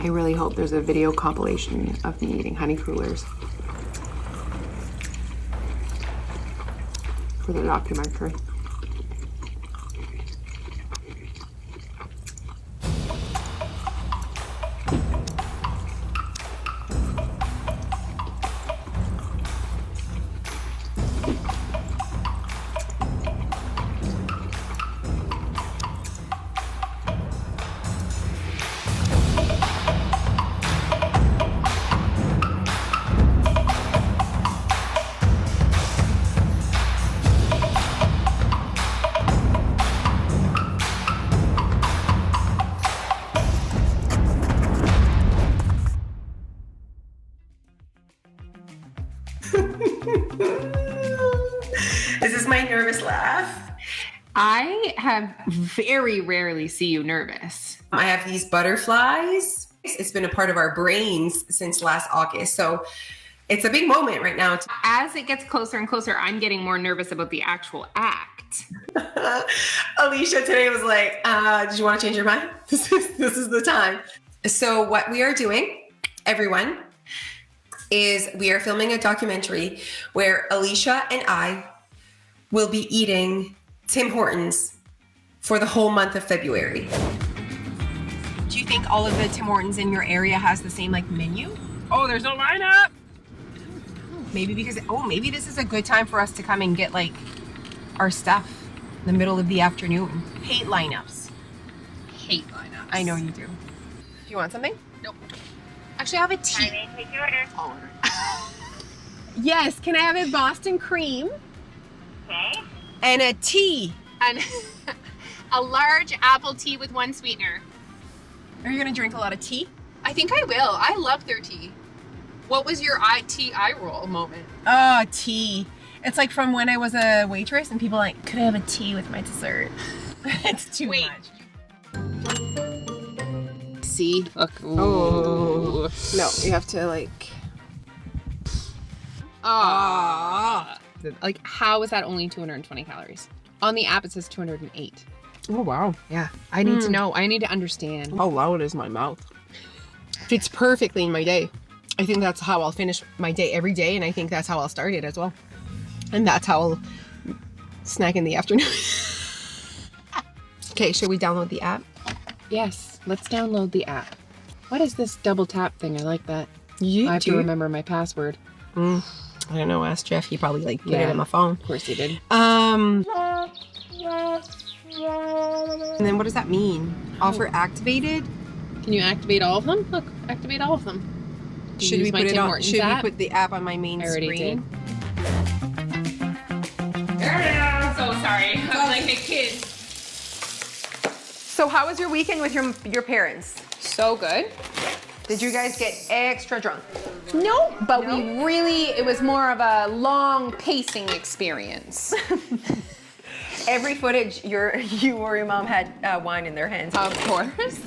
I really hope there's a video compilation of me eating honey crullers for the documentary. Is this my nervous laugh? I have very rarely see you nervous. I have these butterflies. It's been a part of our brains since last August. So it's a big moment right now. As it gets closer and closer, I'm getting more nervous about the actual act. Alicia today was like, did you want to change your mind? This is the time. So what we are doing, everyone, is we are filming a documentary where Alicia and I will be eating Tim Hortons for the whole month of February. Do you think all of the Tim Hortons in your area has the same like menu? Oh, there's no lineup. Maybe because, maybe this is a good time for us to come and get like our stuff in the middle of the afternoon. Hate lineups. Hate lineups. I know you do. Do you want something? Nope. Actually, I have a tea. Take your order. I'll order. Yes, can I have a Boston cream? Okay. And a tea. And a large apple tea with 1 sweetener. Are you gonna drink a lot of tea? I think I will. I love their tea. What was your eye roll moment? Oh, tea. It's like from when I was a waitress and people like, could I have a tea with my dessert? It's too much. See? Look. Oh. No, you have to like... Like, how is that only 220 calories? On the app, it says 208. Oh, wow. Yeah. I need to know. I need to understand. How loud is my mouth? Fits perfectly in my day. I think that's how I'll finish my day every day, and I think that's how I'll start it as well. And that's how I'll snack in the afternoon. Okay, should we download the app? Yes. Let's download the app. What is this double tap thing? I like that. You I have to remember my password. I don't know. Ask Jeff. He probably like put it in my phone. Of course he did. And then what does that mean? Offer activated? Can you activate all of them? Look, activate all of them. Should we put it on? Should we put the app on my main I already screen? did. So sorry. I'm like a kid. So how was your weekend with your parents? So good. Did you guys get extra drunk? No, but it was more of a long pacing experience. Every footage, you or your mom had wine in their hands. Of course.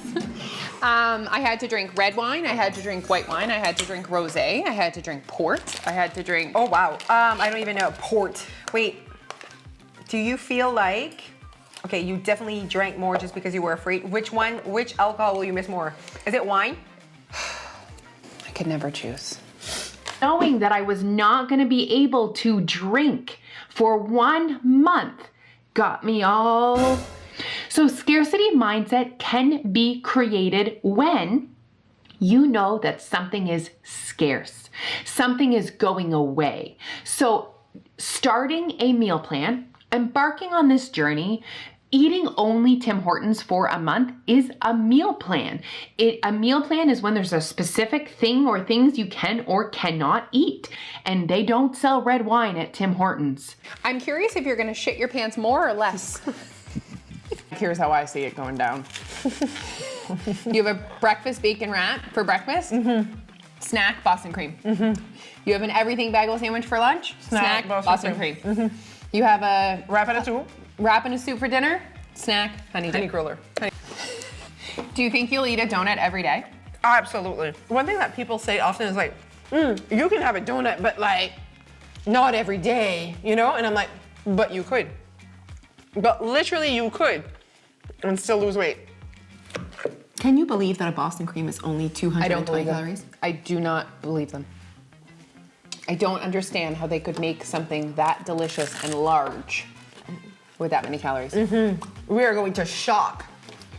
I had to drink red wine, I had to drink white wine, I had to drink rosé, I had to drink port, I had to drink... Oh, wow. I don't even know. Port. Wait, do you feel like... Okay, you definitely drank more just because you were afraid. Which alcohol will you miss more? Is it wine? I could never choose. Knowing that I was not going to be able to drink for 1 month got me all... So scarcity mindset can be created when you know that something is scarce. Something is going away. So starting a meal plan, embarking on this journey, eating only Tim Hortons for a month is a meal plan. A meal plan is when there's a specific thing or things you can or cannot eat. And they don't sell red wine at Tim Hortons. I'm curious if you're gonna shit your pants more or less. Here's how I see it going down. You have a breakfast bacon wrap for breakfast. Mm-hmm. Snack, Boston cream. Mm-hmm. You have an everything bagel sandwich for lunch. Snack, Boston cream. Mm-hmm. You have a Wrap in a soup. Wrap in a soup for dinner. Snack, honey cruller. Do you think you'll eat a donut every day? Absolutely. One thing that people say often is like, you can have a donut, but like, not every day, you know? And I'm like, but you could. But literally you could and still lose weight. Can you believe that a Boston cream is only 220 I don't believe calories? them. I do not believe them. I don't understand how they could make something that delicious and large with that many calories. We are going to shock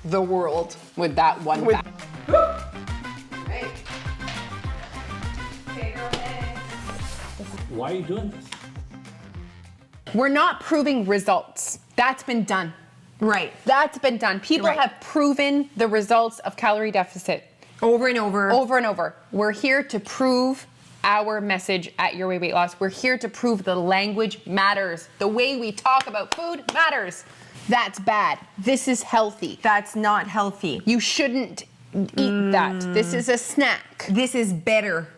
the world. With that one fact. Why are you doing this? We're not proving results. That's been done. Right. That's been done. People Right. have proven the results of calorie deficit Over and over. over and over. We're here to prove our message at Your Way Weight Loss. We're here to prove the language matters. The way we talk about food matters. That's bad. This is healthy. That's not healthy. You shouldn't eat that. This is a snack. This is better.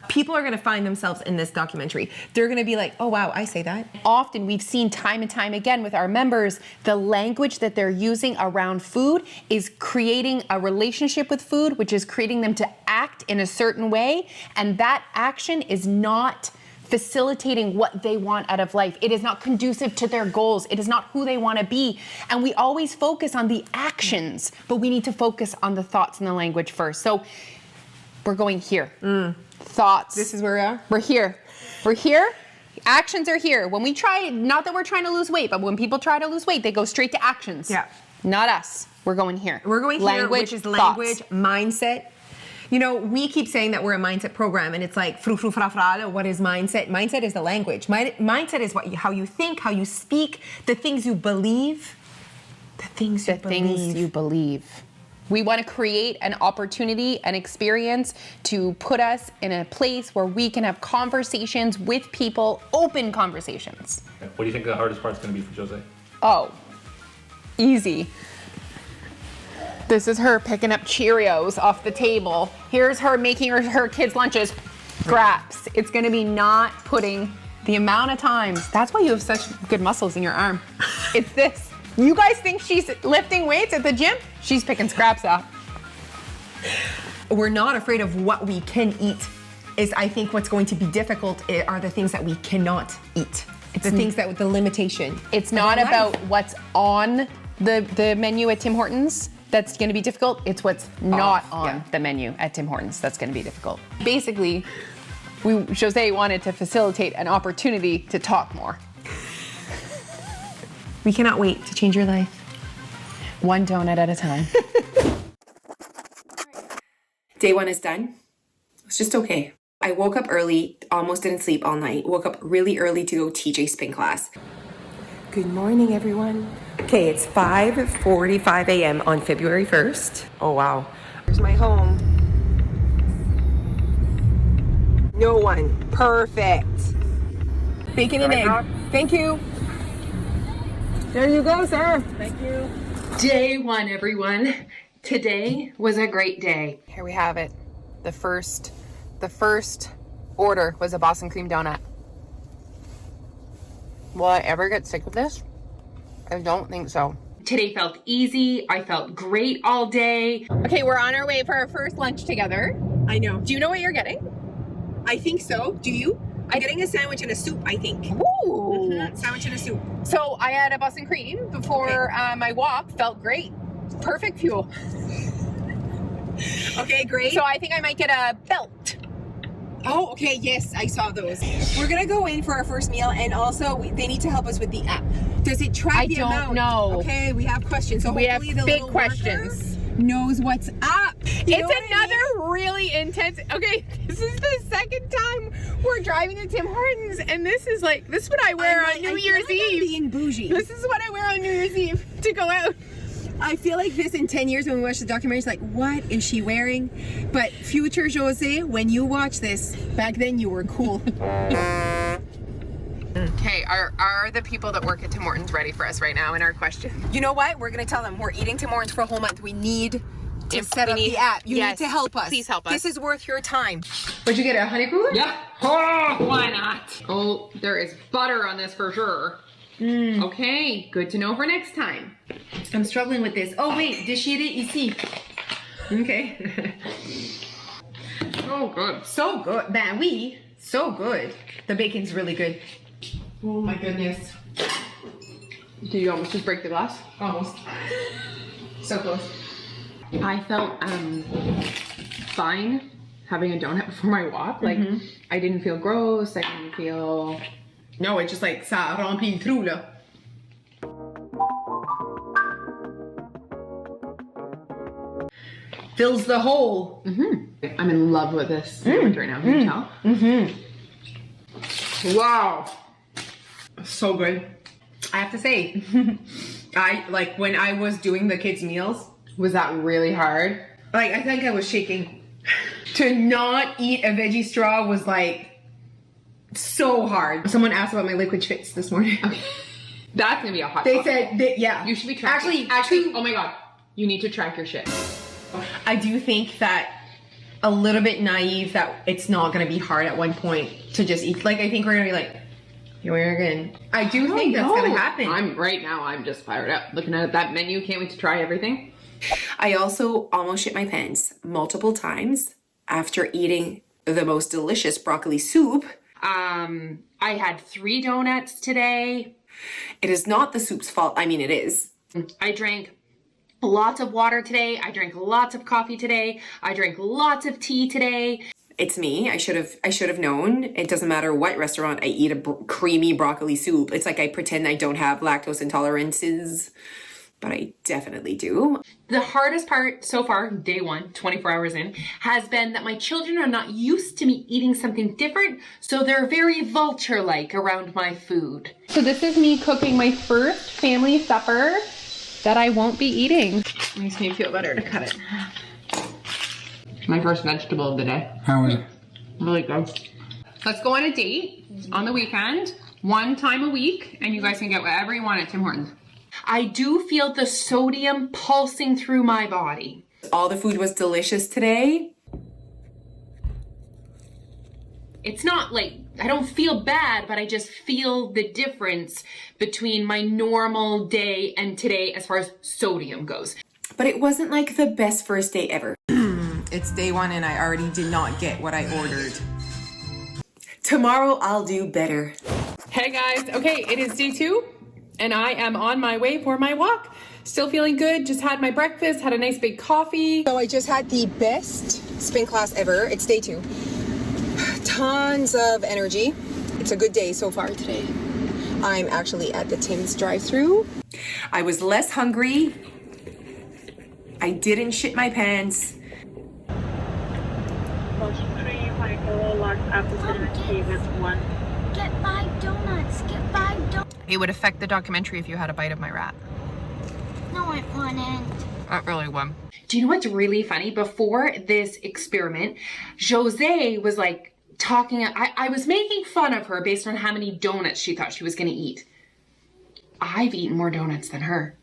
People are going to find themselves in this documentary. They're going to be like, oh, wow, I say that. Often we've seen time and time again with our members, the language that they're using around food is creating a relationship with food, which is creating them to act in a certain way. And that action is not facilitating what they want out of life. It is not conducive to their goals. It is not who they want to be. And we always focus on the actions, but we need to focus on the thoughts and the language first. So we're going here. Thoughts. This is where we are? We're here. We're here. Actions are here. When we try, not that we're trying to lose weight, but when people try to lose weight, they go straight to actions. Yeah. Not us. We're going here. We're going here, which is thoughts. language, mindset. You know, we keep saying that we're a mindset program, and it's like, fru, fru, fra, fra, what is mindset? Mindset is the language. Mindset is how you think, how you speak, the things you believe. The things you believe. We want to create an opportunity, an experience to put us in a place where we can have conversations with people, open conversations. What do you think the hardest part's going to be for Jose? Oh, easy. This is her picking up Cheerios off the table. Here's her making her kids' lunches. Scraps. It's going to be not putting the amount of times. That's why you have such good muscles in your arm. It's this. You guys think she's lifting weights at the gym? She's picking scraps up. We're not afraid of what we can eat. I think what's going to be difficult are the things that we cannot eat. It's the things that the limitation. It's not about what's on the menu at Tim Hortons that's going to be difficult. It's what's not on the menu at Tim Hortons that's going to be difficult. Basically, Jose wanted to facilitate an opportunity to talk more. We cannot wait to change your life. One donut at a time. Day one is done. It's just okay. I woke up early, almost didn't sleep all night. Woke up really early to go TJ spin class. Good morning, everyone. Okay, it's 5:45 a.m. on February 1st. Oh, wow. Here's my home. No one. Perfect. Bacon and egg. Thank you. There you go, sir. Thank you. Day one, everyone. Today was a great day. Here we have it. The first order was a Boston cream donut. Will I ever get sick of this? I don't think so. Today felt easy. I felt great all day. Okay, we're on our way for our first lunch together. I know. Do you know what you're getting? I think so. Do you? I'm getting a sandwich and a soup, I think. Ooh. Sandwich and a soup. So I had a Boston cream before my walk. Felt great. Perfect fuel. Okay, great. So I think I might get a belt. Oh, okay, yes, I saw those. We're gonna go in for our first meal, and also they need to help us with the app. Does it track the amount? I don't know. Okay, we have questions. So We have hopefully the big little questions. marker knows what's up. You know what I It's mean? another really intense. Okay, this is the second time we're driving to Tim Hortons, and this is what I wear on New Year's Eve. I'm being bougie. This is what I wear on New Year's Eve to go out. I feel like this in 10 years when we watch the documentary, it's like, what is she wearing? But future Jose, when you watch this, back then you were cool. Okay, are the people that work at Tim Hortons ready for us right now in our question? You know what? We're gonna tell them we're eating Tim Hortons for a whole month. We need to set up need- the app. You yes, need to help us. please help us. This is worth your time. Would you get a honey cruller? Yeah. Oh, why not? Oh, there is butter on this for sure. Okay, good to know for next time. I'm struggling with this. Oh wait, déchiré ici. Okay. Oh, good. So good, man. So good. The bacon's really good. Oh my goodness. Did you almost just break the glass? Almost. So close. I felt fine having a donut before my walk. Like, I didn't feel gross. I didn't feel... No, it's just like, ça remplit le trou, là. Fills the hole. I'm in love with this sandwich right now. Can you tell? Wow. So good. I have to say, when I was doing the kids' meals, Was that really hard? like, I think I was shaking. To not eat a veggie straw was like so hard. Someone asked about my liquid fits this morning. Okay. That's gonna be a hot They topic. said, yeah. You should be tracking. Actually, oh my god. You need to track your shit. I do think that a little bit naive that it's not going to be hard at one point to just eat. Like, I think we're going to be like, here we are again. I do think that's going to happen. I'm just fired up. Looking at that menu, can't wait to try everything. I also almost shit my pants multiple times after eating the most delicious broccoli soup. I had 3 donuts today. It is not the soup's fault. I mean, it is. I drank lots of water today. I drank lots of coffee today. I drank lots of tea today. It's me. I should have known. It doesn't matter what restaurant I eat a creamy broccoli soup. It's like I pretend I don't have lactose intolerances, but I definitely do. The hardest part so far, day 1, 24 hours in, has been that my children are not used to me eating something different, so they're very vulture-like around my food. So this is me cooking my first family supper that I won't be eating. Makes me feel better to cut it. My first vegetable of the day. How was it? Really good. Let's go on a date on the weekend, 1 time a week, and you guys can get whatever you want at Tim Hortons. I do feel the sodium pulsing through my body. All the food was delicious today. It's not like, I don't feel bad, but I just feel the difference between my normal day and today as far as sodium goes. But it wasn't like the best first day ever. It's day 1 and I already did not get what I ordered. Tomorrow I'll do better. Hey guys, okay, it is day 2 and I am on my way for my walk. Still feeling good, just had my breakfast, had a nice big coffee. So I just had the best spin class ever. It's day 2. Tons of energy. It's a good day so far today. I'm actually at the Tim's drive-thru. I was less hungry. I didn't shit my pants. Get 5 donuts. Get 5 donuts. It would affect the documentary if you had a bite of my wrap. No, it wouldn't. Not really one. Do you know what's really funny? Before this experiment, Jose was like talking, I was making fun of her based on how many donuts she thought she was gonna eat. I've eaten more donuts than her.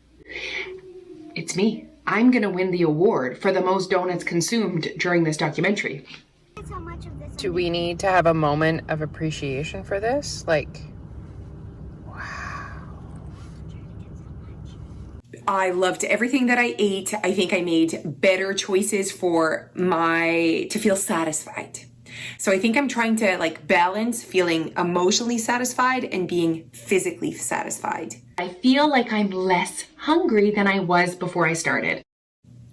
It's me. I'm gonna win the award for the most donuts consumed during this documentary. So much of this. Do we need to have a moment of appreciation for this? Like, I loved everything that I ate. I think I made better choices to feel satisfied. So I think I'm trying to like balance feeling emotionally satisfied and being physically satisfied. I feel like I'm less hungry than I was before I started.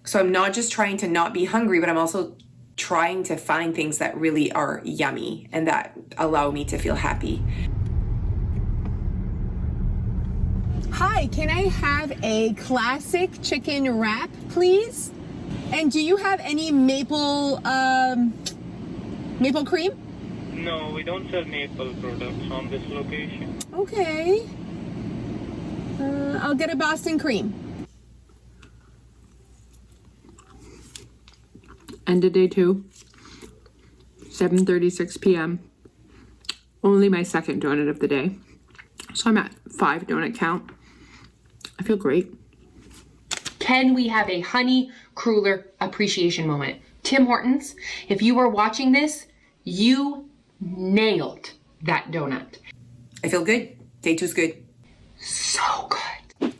So I'm not just trying to not be hungry, but I'm also trying to find things that really are yummy and that allow me to feel happy. Hi, can I have a classic chicken wrap, please? And do you have any maple cream? No, we don't sell maple products on this location. Okay. I'll get a Boston cream. End of day 2, 7:36 p.m. Only my second donut of the day. So I'm at 5 donut count. I feel great. Can we have a honey cruller appreciation moment? Tim Hortons, if you are watching this, you nailed that donut. I feel good. Day 2's good. So good.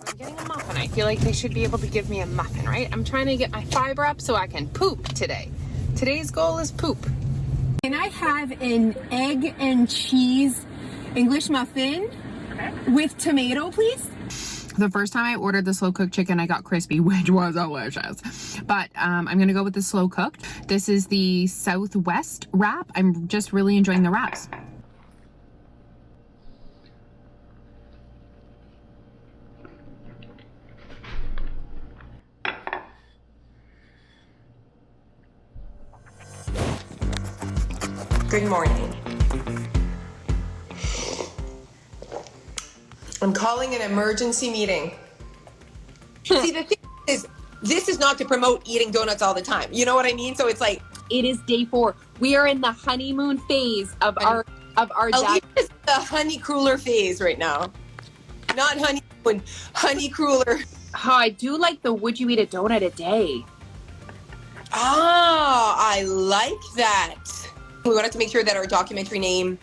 I'm getting a muffin. I feel like they should be able to give me a muffin, right? I'm trying to get my fiber up so I can poop today. Today's goal is poop. Can I have an egg and cheese English muffin with tomato, please? The first time I ordered the slow cooked chicken, I got crispy, which was delicious. But I'm gonna go with the slow cooked. This is the Southwest wrap. I'm just really enjoying the wraps. Good morning. I'm calling an emergency meeting. See, the thing is, this is not to promote eating donuts all the time. You know what I mean? So it's like, it is day 4. We are in the honeymoon phase of our diet. Alicia's the honey cruller phase right now. Not honeymoon, honey cruller. Oh, I do like the would you eat a donut a day? Ah, I like that. We wanted to make sure that our documentary name,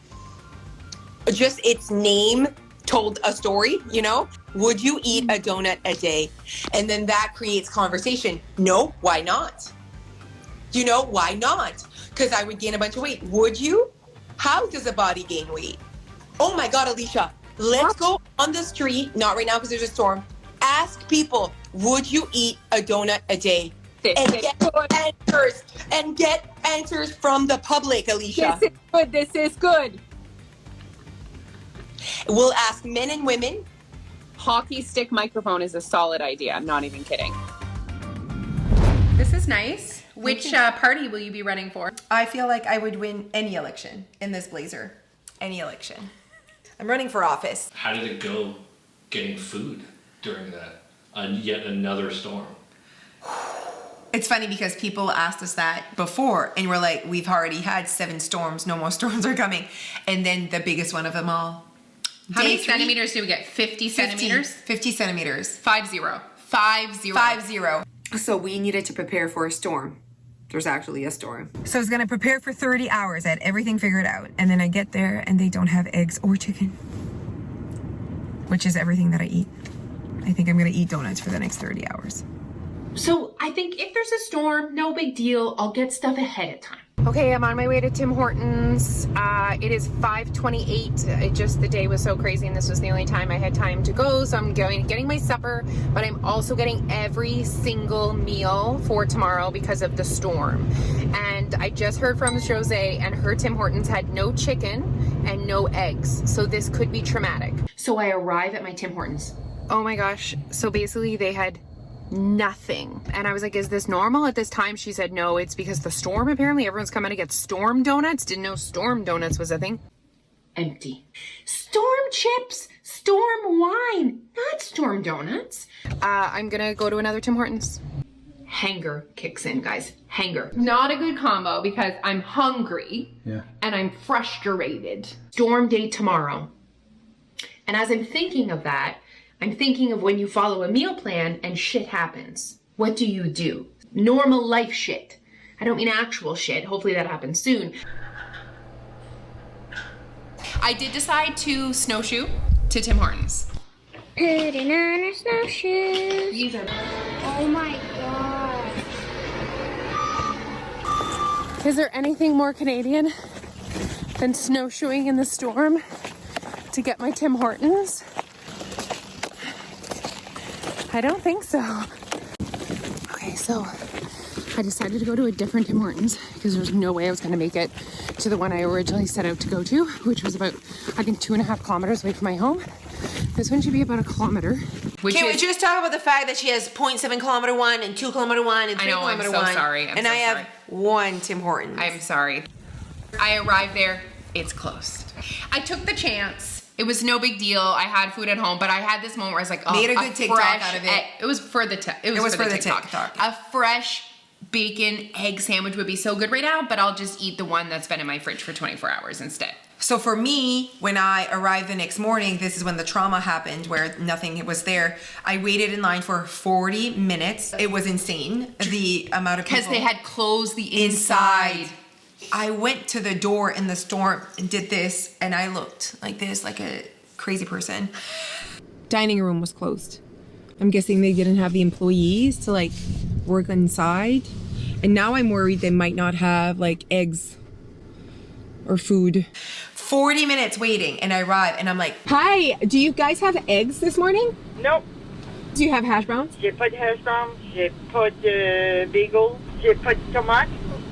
just its name, told a story, you know? Would you eat a donut a day? And then that creates conversation. No, why not? You know, why not? Because I would gain a bunch of weight. Would you? How does a body gain weight? Oh my God, Alicia, let's go on the street, not right now because there's a storm. Ask people, would you eat a donut a day? And get answers from the public, Alicia. This is good. This is good. We'll ask men and women. Hockey stick microphone is a solid idea. I'm not even kidding. This is nice. Which party will you be running for? I feel like I would win any election in this blazer. Any election. I'm running for office. How did it go getting food during that? Yet another storm. It's funny because people asked us that before and we're like, we've already had 7 storms, no more storms are coming. And then the biggest one of them all. How many centimeters do we get? 50 centimeters? 50 centimeters. 50. 50. 50. So we needed to prepare for a storm. There's actually a storm. So I was gonna prepare for 30 hours. I had everything figured out. And then I get there and they don't have eggs or chicken. Which is everything that I eat. I think I'm gonna eat donuts for the next 30 hours. So I think if there's a storm, no big deal. I'll get stuff ahead of time. Okay, I'm on my way to Tim Hortons. It is 5:28. The day was so crazy and this was the only time I had time to go. So I'm getting my supper, but I'm also getting every single meal for tomorrow because of the storm. And I just heard from Jose and her Tim Hortons had no chicken and no eggs. So this could be traumatic. So I arrive at my Tim Hortons. Oh my gosh. So basically they had nothing. And I was like, is this normal at this time? She said, no, it's because the storm, apparently everyone's coming to get storm donuts. Didn't know storm donuts was a thing. Empty. Storm chips, storm wine, not storm donuts. I'm gonna go to another Tim Hortons. Hanger kicks in, guys. Hanger. Not a good combo because I'm hungry and I'm frustrated. Storm day tomorrow. And as I'm thinking of that, I'm thinking of when you follow a meal plan and shit happens. What do you do? Normal life shit. I don't mean actual shit. Hopefully that happens soon. I did decide to snowshoe to Tim Hortons. Putting on a snowshoe. These are... Oh my God. Is there anything more Canadian than snowshoeing in the storm to get my Tim Hortons? I don't think so. Okay, so I decided to go to a different Tim Hortons because there's no way I was going to make it to the one I originally set out to go to, which was about, I think, 2.5 kilometers away from my home. This one should be about 1 kilometer. Can we just talk about the fact that she has 0.7 kilometer one and 2 kilometer one and 3 kilometer one? I'm so sorry. And I have 1 Tim Hortons. I'm sorry. I arrived there, it's closed. I took the chance. It was no big deal. I had food at home, but I had this moment where I was like, oh, made a good TikTok out of it. It was for the TikTok. A fresh bacon egg sandwich would be so good right now, but I'll just eat the one that's been in my fridge for 24 hours instead. So for me, when I arrived the next morning, this is when the trauma happened where nothing was there. I waited in line for 40 minutes. It was insane, the amount of people. Because they had closed the inside. I went to the door in the storm and did this, and I looked like this, like a crazy person. Dining room was closed. I'm guessing they didn't have the employees to like work inside. And now I'm worried they might not have like eggs or food. 40 minutes waiting and I arrive and I'm like, hi, do you guys have eggs this morning? Nope. Do you have hash browns? J'ai pas de hash browns, j'ai pas de bagel, j'ai pas de tomate,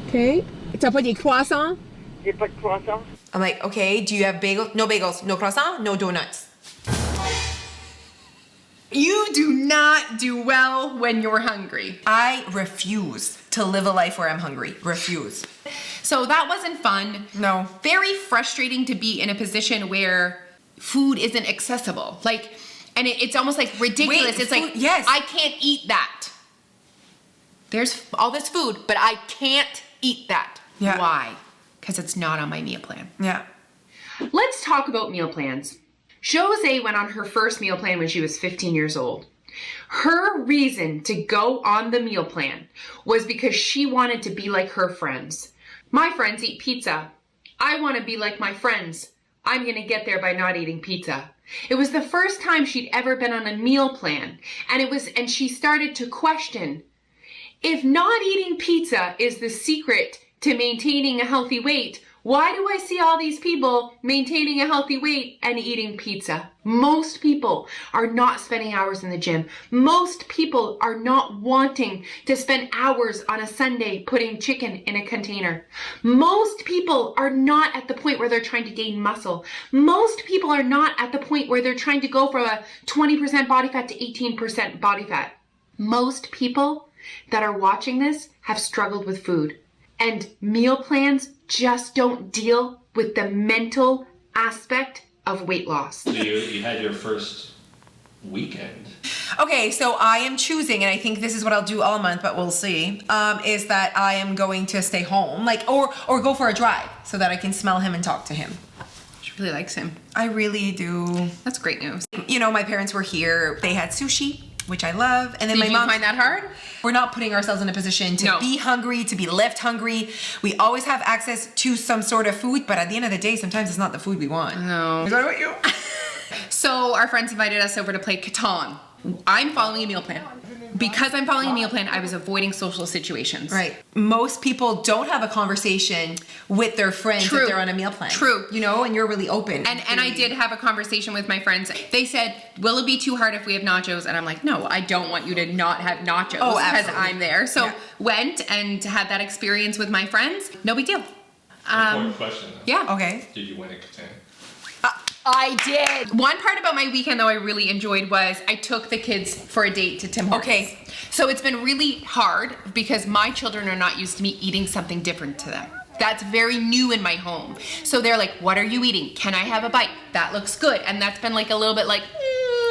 Okay. T'as pas des croissants? j'ai pas de croissant. I'm like, okay, do you have bagels? No bagels, no croissant, no donuts. You do not do well when you're hungry. I refuse to live a life where I'm hungry. Refuse. So that wasn't fun. No. Very frustrating to be in a position where food isn't accessible. Like, and it's almost like ridiculous. Wait, it's food- like, yes. I can't eat that. There's all this food, but I can't eat that. Yeah. Why? Because it's not on my meal plan. Yeah. Let's talk about meal plans. Jose went on her first meal plan when she was 15 years old. Her reason to go on the meal plan was because she wanted to be like her friends. My friends eat pizza. I want to be like my friends. I'm going to get there by not eating pizza. It was the first time she'd ever been on a meal plan, and she started to question, if not eating pizza is the secret to maintaining a healthy weight, why do I see all these people maintaining a healthy weight and eating pizza? Most people are not spending hours in the gym. Most people are not wanting to spend hours on a Sunday putting chicken in a container. Most people are not at the point where they're trying to gain muscle. Most people are not at the point where they're trying to go from a 20% body fat to 18% body fat. Most people that are watching this have struggled with food. And meal plans just don't deal with the mental aspect of weight loss. So you had your first weekend. Okay, so I am choosing, and I think this is what I'll do all month, but we'll see, is that I am going to stay home, like, or go for a drive so that I can smell him and talk to him. She really likes him. I really do. That's great news. You know, my parents were here. They had sushi, which I love. And then Did my you mom find that hard? We're not putting ourselves in a position to be hungry, to be left hungry. We always have access to some sort of food, but at the end of the day, sometimes it's not the food we want. No. Is that what you? So our friends invited us over to play Catan. I'm following a meal plan. Because I'm following a meal plan, I was avoiding social situations. Right. Most people don't have a conversation with their friends if they're on a meal plan. True. You know, and you're really open. And I did have a conversation with my friends. They said, will it be too hard if we have nachos? And I'm like, no, I don't want you to not have nachos because I'm there. So went and had that experience with my friends. No big deal. Important question. Yeah. Okay. Did you win at Catan? I did. One part about my weekend though I really enjoyed was I took the kids for a date to Tim Hortons. Okay. So it's been really hard because my children are not used to me eating something different to them. That's very new in my home. So they're like, what are you eating? Can I have a bite? That looks good. And that's been like a little bit like,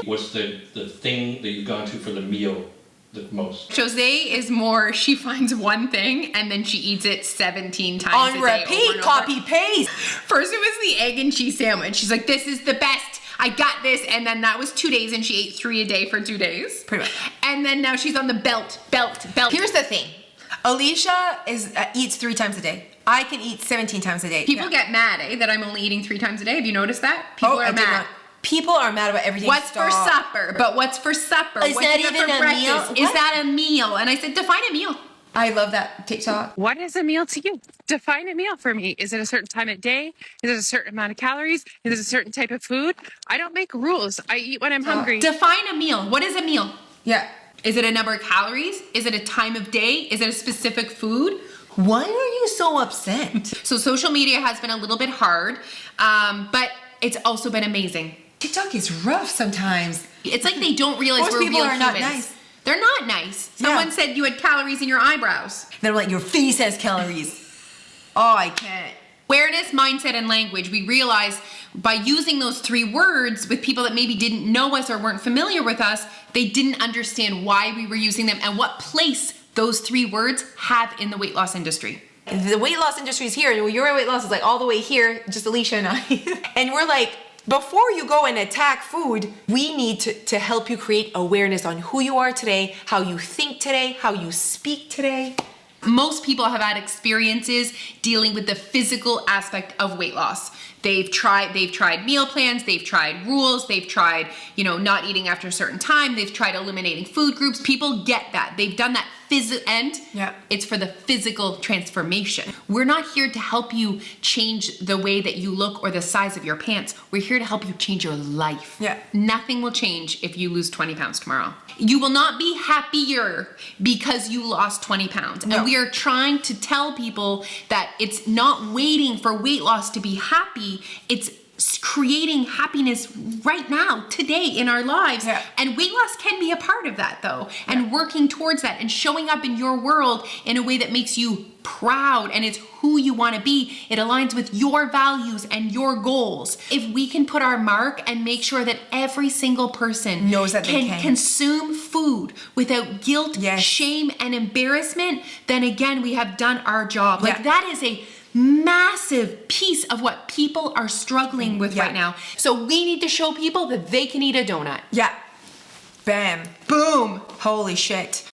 What's the thing that you've gone to for the meal the most? Jose is more, she finds one thing and then she eats it 17 times On a day. repeat, copy, paste. First it was the egg and cheese sandwich. She's like, this is the best. I got this. And then that was 2 days and she ate 3 a day for 2 days. Pretty much. And then now she's on the belt. Here's the thing. Alicia eats 3 times a day. I can eat 17 times a day. People get mad, that I'm only eating 3 times a day. Have you noticed that? People are mad. People are mad about everything. What's for supper? But what's for supper? Is What's that dinner even for a breakfast? meal? Is that a meal? And I said, define a meal. I love that TikTok. What is a meal to you? Define a meal for me. Is it a certain time of day? Is it a certain amount of calories? Is it a certain type of food? I don't make rules. I eat when I'm hungry. Define a meal. What is a meal? Yeah. Is it a number of calories? Is it a time of day? Is it a specific food? Why are you so upset? So social media has been a little bit hard, but it's also been amazing. TikTok is rough sometimes. It's like they don't realize Most we're people real are humans. not nice. They're not nice. Someone said you had calories in your eyebrows. They're like, your face has calories. Oh, I can't. Awareness, mindset, and language. We realized by using those 3 words with people that maybe didn't know us or weren't familiar with us, they didn't understand why we were using them and what place those 3 words have in the weight loss industry. The weight loss industry is here. Your weight loss is like all the way here, just Alicia and I. And we're like, before you go and attack food, we need to help you create awareness on who you are today, how you think today, how you speak today. Most people have had experiences dealing with the physical aspect of weight loss. They've tried meal plans, they've tried rules, they've tried, not eating after a certain time, they've tried eliminating food groups. People get that. They've done that it's for the physical transformation. We're not here to help you change the way that you look or the size of your pants. We're here to help you change your life. Yeah. Nothing will change if you lose 20 pounds tomorrow. You will not be happier because you lost 20 pounds. And we are trying to tell people that it's not waiting for weight loss to be happy. It's creating happiness right now, today in our lives. Yeah. And weight loss can be a part of that though. And working towards that and showing up in your world in a way that makes you proud and it's who you want to be. It aligns with your values and your goals. If we can put our mark and make sure that every single person knows that they can consume food without guilt, shame, and embarrassment, then again, we have done our job. Like that is a massive piece of what people are struggling with right now. So we need to show people that they can eat a donut. Yeah. Bam. Boom. Holy shit.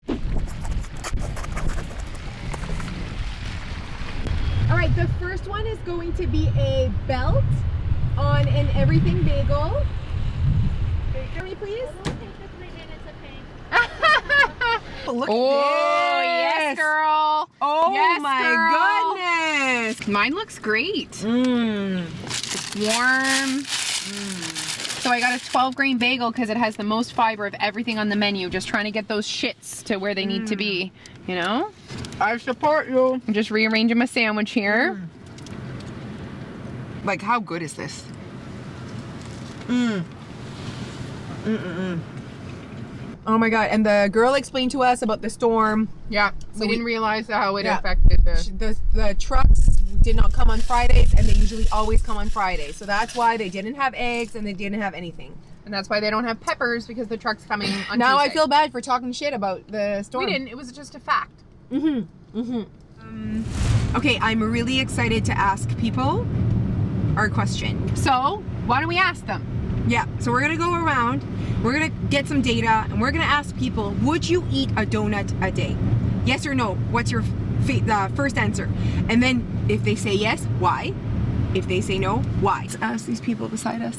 All right, the first one is going to be a belt on an everything bagel. Can we please? Look Oh, at this. yes, girl. Oh yes, my girl. goodness. Mine looks great. It's warm. So I got a 12-grain bagel because it has the most fiber of everything on the menu. Just trying to get those shits to where they need to be, you know? I support you. I'm just rearranging my sandwich here. Like, how good is this? Oh my god, and the girl explained to us about the storm. Yeah, So we we- didn't realize how it affected The trucks did not come on Fridays, and they usually always come on Fridays. So that's why they didn't have eggs and they didn't have anything. And that's why they don't have peppers, because the truck's coming on Now I Tuesday. feel bad for talking shit about the storm. We didn't, it was just a fact. Okay, I'm really excited to ask people our question. So, why don't we ask them? Yeah, so we're gonna go around, we're gonna get some data, and we're gonna ask people, would you eat a donut a day? Yes or no? What's your first answer? And then if they say yes, why? If they say no, why? Let's ask these people beside us.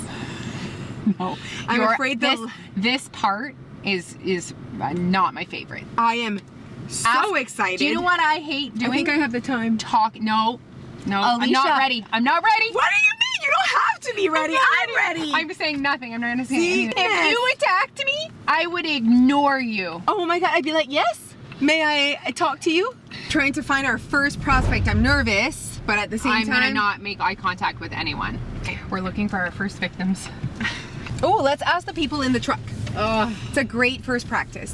No, I'm afraid this part is not my favorite. I am so excited. Do you know what I hate doing? I think I have the time. No, I'm Alicia. not ready. I'm not ready. What do you mean? You don't have to be ready. I'm ready. I'm saying nothing. I'm not gonna say See? anything. Yes. If you attacked me, I would ignore you. Oh my god, I'd be like, yes. May I talk to you? Trying to find our first prospect. I'm nervous, but at the same I'm time, gonna not make eye contact with anyone. Okay, we're looking for our first victims. Oh, let's ask the people in the truck. It's a great first practice.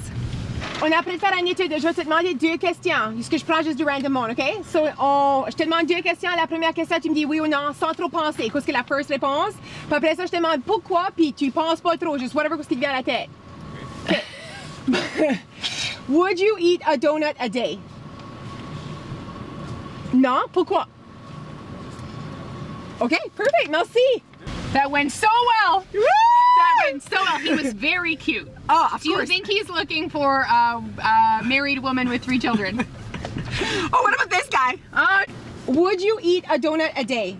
On a appris de faire une étude. Je vais te demander 2 questions. Est-ce que je prends juste du random one, OK? So, je te demande 2 questions. La première question, tu me dis oui ou non, sans trop penser. Qu'est-ce que la first réponse? Puis après ça, je te demande pourquoi, puis tu penses pas trop, juste whatever ce qui te vient à la tête. OK. Would you eat a donut a day? Non? Pourquoi? OK, perfect. Merci. That went so well. Woo! That went so well. He was very cute. Oh, of Do you course. think he's looking for a married woman with 3 children? Oh, what about this guy? Would you eat a donut a day?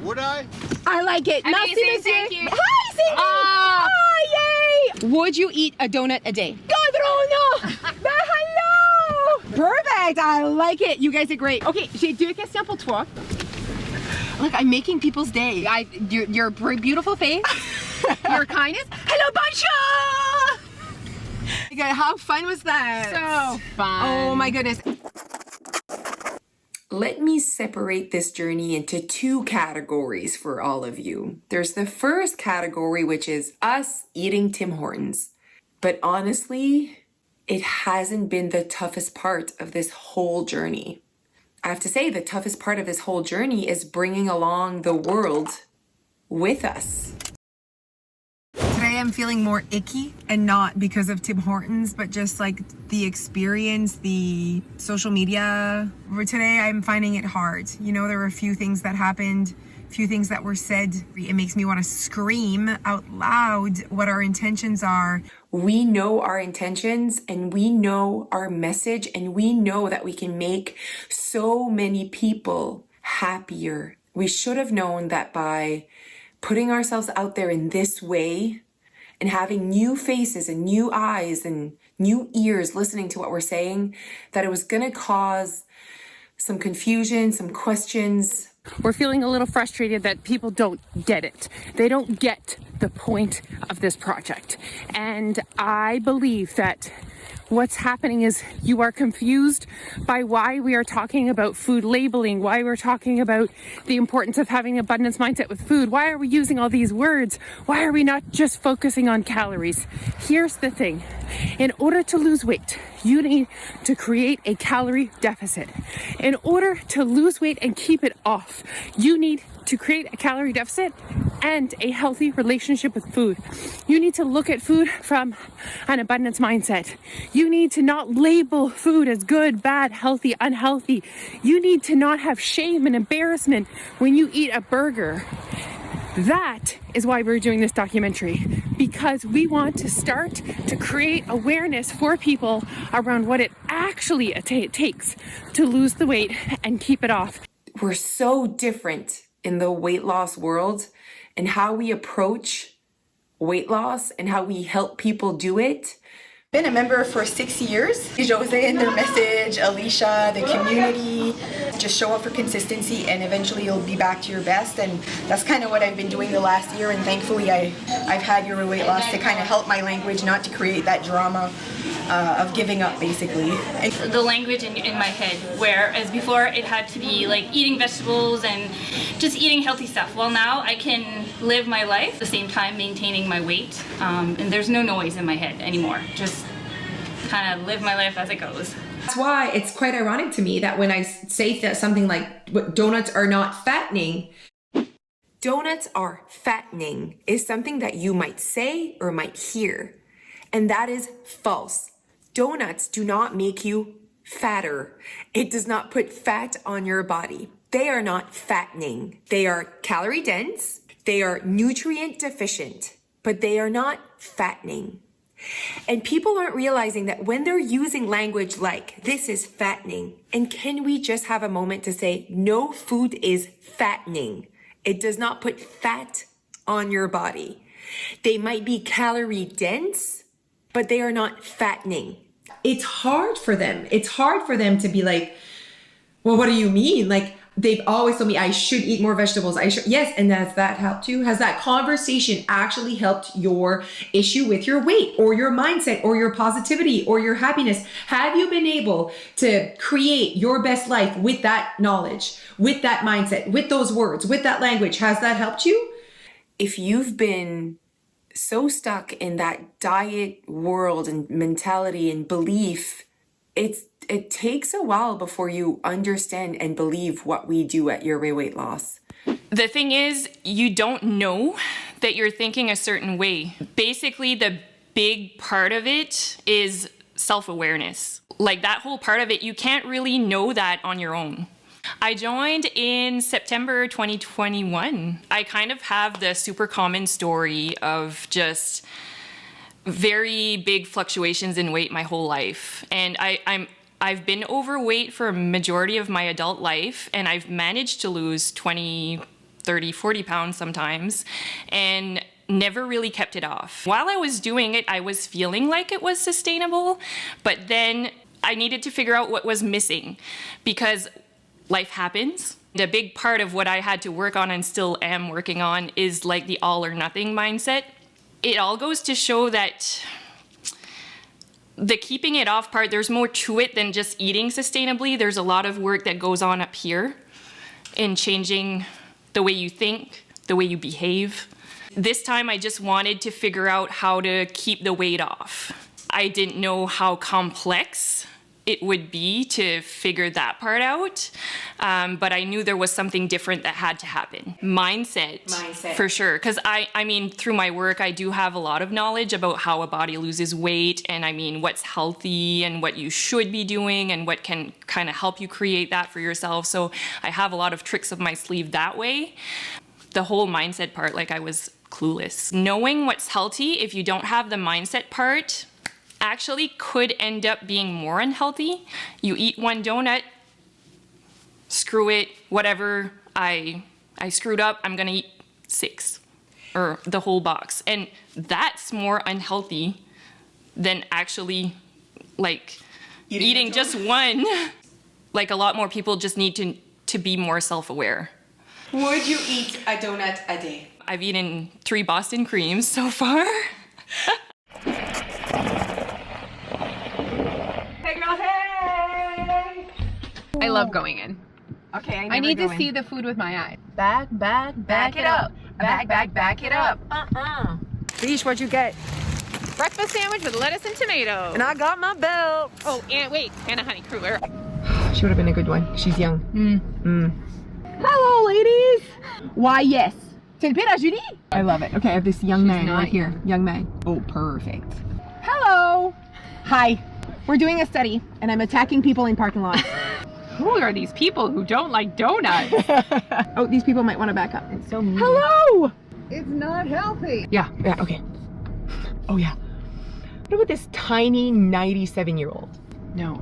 Would I? I like it. Amazing, Merci, monsieur. thank you. Hi, Cindy. Oh, yay. Would you eat a donut a day? Godrono. Hello. Perfect. I like it. You guys are great. Okay, j'ai 2 questions pour toi. Look, I'm making people's day. Your beautiful face, your kindness. Hello, bonjour. How fun was that? So fun. Oh my goodness. Let me separate this journey into 2 categories for all of you. There's the first category, which is us eating Tim Hortons. But honestly, it hasn't been the toughest part of this whole journey. I have to say, the toughest part of this whole journey is bringing along the world with us. Today I'm feeling more icky, and not because of Tim Hortons, but just like the experience, the social media. Today I'm finding it hard. You know, there were a few things that happened, few things that were said. It makes me want to scream out loud what our intentions are. We know our intentions, and we know our message, and we know that we can make so many people happier. We should have known that by putting ourselves out there in this way and having new faces and new eyes and new ears listening to what we're saying, that it was going to cause some confusion, some questions. We're feeling a little frustrated that people don't get it. They don't get the point of this project. And I believe that what's happening is you are confused by why we are talking about food labeling, why we're talking about the importance of having an abundance mindset with food. Why are we using all these words? Why are we not just focusing on calories? Here's the thing. In order to lose weight, you need to create a calorie deficit. In order to lose weight and keep it off, you need to create a calorie deficit and a healthy relationship with food. You need to look at food from an abundance mindset. You need to not label food as good, bad, healthy, unhealthy. You need to not have shame and embarrassment when you eat a burger. That is why we're doing this documentary, because we want to start to create awareness for people around what it actually takes to lose the weight and keep it off. We're so different in the weight loss world, and how we approach weight loss and how we help people do it. Been a member for 6 years. Jose and their message, Alicia, the community, just show up for consistency and eventually you'll be back to your best. And that's kind of what I've been doing the last year, and thankfully I've had your weight loss to kind of help my language not to create that drama of giving up, basically. And the language in my head, whereas before it had to be like eating vegetables and just eating healthy stuff. Well, now I can live my life at the same time maintaining my weight, and there's no noise in my head anymore. Just kind of live my life as it goes. That's why it's quite ironic to me that when I say that something like donuts are not fattening. Donuts are fattening is something that you might say or might hear, and that is false. Donuts do not make you fatter. It does not put fat on your body. They are not fattening. They are calorie dense. They are nutrient deficient, but they are not fattening. And people aren't realizing that when they're using language like, this is fattening, and can we just have a moment to say, no food is fattening. It does not put fat on your body. They might be calorie dense, but they are not fattening. It's hard for them. It's hard for them to be like, well, what do you mean? Like, they've always told me I should eat more vegetables. Yes. And has that helped you? Has that conversation actually helped your issue with your weight or your mindset or your positivity or your happiness? Have you been able to create your best life with that knowledge, with that mindset, with those words, with that language? Has that helped you? If you've been so stuck in that diet world and mentality and belief, it takes a while before you understand and believe what we do at Your Way Weight Loss. The thing is, you don't know that you're thinking a certain way. Basically, the big part of it is self-awareness. Like that whole part of it, you can't really know that on your own. I joined in September 2021. I kind of have the super common story of just very big fluctuations in weight my whole life. And I've been overweight for a majority of my adult life, and I've managed to lose 20, 30, 40 pounds sometimes, and never really kept it off. While I was doing it, I was feeling like it was sustainable, but then I needed to figure out what was missing, because life happens. The big part of what I had to work on and still am working on is like the all or nothing mindset. It all goes to show that the keeping it off part, there's more to it than just eating sustainably. There's a lot of work that goes on up here in changing the way you think, the way you behave. This time I just wanted to figure out how to keep the weight off. I didn't know how complex it would be to figure that part out, but I knew there was something different that had to happen. Mindset. For sure, because I mean, through my work, I do have a lot of knowledge about how a body loses weight, and I mean, what's healthy and what you should be doing and what can kind of help you create that for yourself. So I have a lot of tricks up my sleeve that way. The whole mindset part, like I was clueless. Knowing what's healthy, if you don't have the mindset part, actually could end up being more unhealthy. You eat one donut, screw it, whatever, I screwed up, I'm gonna eat 6 or the whole box. And that's more unhealthy than actually like eating just one. Like a lot more people just need to be more self-aware. Would you eat a donut a day? I've eaten 3 Boston creams so far. Hey girl, hey! I love going in. Okay, I need to see the food with my eyes. Back it up. Back it up. Leash, what'd you get? Breakfast sandwich with lettuce and tomato. And I got my belt. Oh, and wait, and a honey cruller. She would have been a good one. She's young. Hello, ladies. Why, yes. C'est le pire à Julie? I love it. Okay, I have this young man right here. Young man. Oh, perfect. Hello. Hi. We're doing a study, and I'm attacking people in parking lots. Who are these people who don't like donuts? Oh, these people might want to back up. It's so mean. Hello. It's not healthy. Yeah, okay. Oh yeah. What about this tiny 97-year-old? No.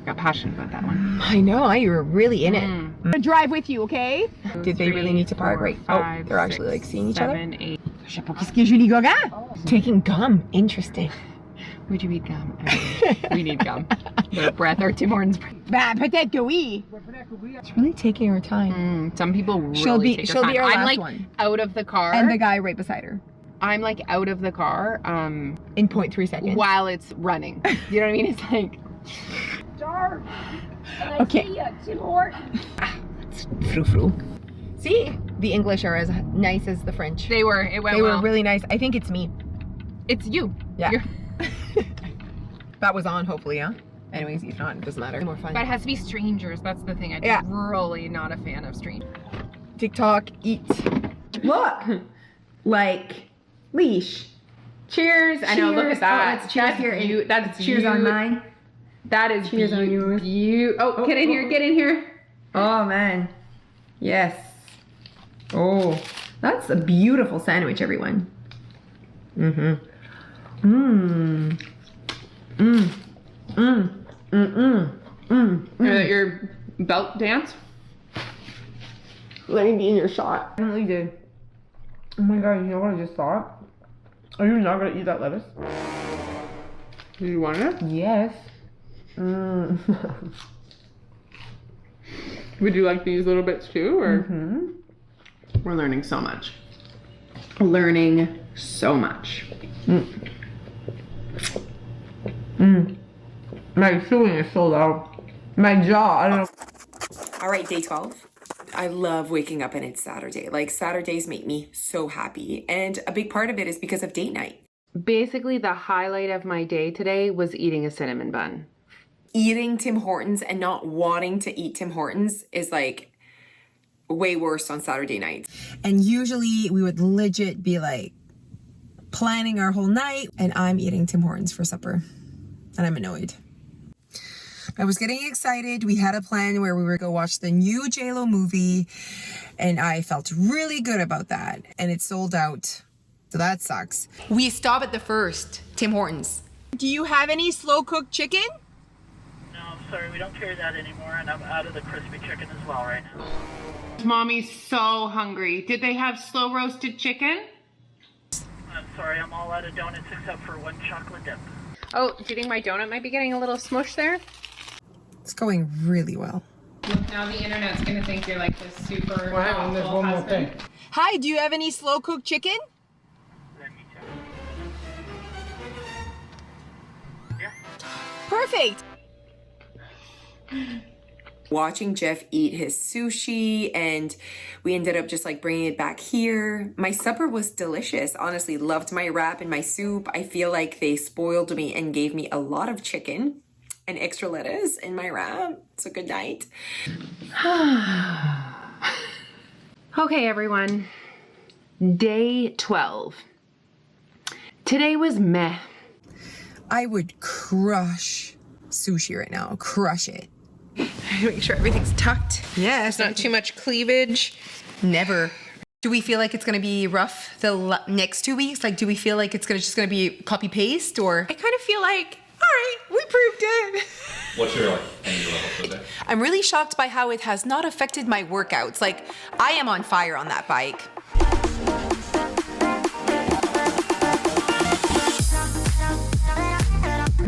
Got passionate about that one. I know, you were really in it. I'm gonna drive with you, okay? Did they really need to park? Right. Oh, they're actually like seeing each other? 7, 8. Je sais pas qu'est-ce que Julie Gauguin. Taking gum. Interesting. Would you eat gum? We need gum. Their breath or Tim Hortons breath. Bah, peut-être que oui. It's really taking her time. Some people really take their time. She'll be our I'm last like one. out of the car. And the guy right beside her. I'm like out of the car. In 0.3 seconds. While it's running. You know what I mean? It's like. Okay. Tim Hortons. Frou-frou. See? The English are as nice as the French. They were. It went They well. were really nice. I think it's me. It's you. Yeah. That was on, hopefully, yeah? Anyways, if not, it doesn't matter. More fun. But it has to be strangers. That's the thing. I'm really not a fan of strangers. TikTok, eat. Look! Like, leash. Cheers. I know, look at that. Oh, that's cheers here. That's cheers on mine. That is cheers on yours. Oh, get in here, get in here. Oh, man. Yes. Oh, that's a beautiful sandwich, everyone. Your belt dance? Let me be in your shot. I really did. Oh my god, you know what I just thought? Are you not gonna eat that lettuce? Do you want it? Yes. Would you like these little bits too, or? We're learning so much. Learning so much. My chewing is so loud. My jaw, I don't know. All right, day 12. I love waking up and it's Saturday. Like, Saturdays make me so happy. And a big part of it is because of date night. Basically, the highlight of my day today was eating a cinnamon bun. Eating Tim Hortons and not wanting to eat Tim Hortons is like way worse on Saturday nights. And usually we would legit be like planning our whole night, and I'm eating Tim Hortons for supper. And I'm annoyed. I was getting excited. We had a plan where we were going to watch the new JLo movie, and I felt really good about that. And it sold out. So that sucks. We stop at the first Tim Hortons. Do you have any slow cooked chicken? No, sorry, we don't carry that anymore, and I'm out of the crispy chicken as well right now. Mommy's so hungry. Did they have slow roasted chicken? I'm sorry, I'm all out of donuts except for one chocolate dip. Oh, do you think my donut might be getting a little smush there? It's going really well. Look, now the internet's gonna think you're like this super Wow, there's one more thing. Hi, do you have any slow cooked chicken? Let me check. Yeah. Perfect. Watching Jeff eat his sushi, and we ended up just like bringing it back here. My supper was delicious. Honestly, loved my wrap and my soup. I feel like they spoiled me and gave me a lot of chicken and extra lettuce in my wrap. It's a good night. Okay, everyone. Day 12. Today was meh. I would crush sushi right now. Crush it. Make sure everything's tucked. Yes. Not too much cleavage. Never. Do we feel like it's going to be rough the next 2 weeks? Like, do we feel like it's just going to be copy paste, or? I kind of feel like, all right, we proved it. What's your energy level for the day? I'm really shocked by how it has not affected my workouts. Like, I am on fire on that bike.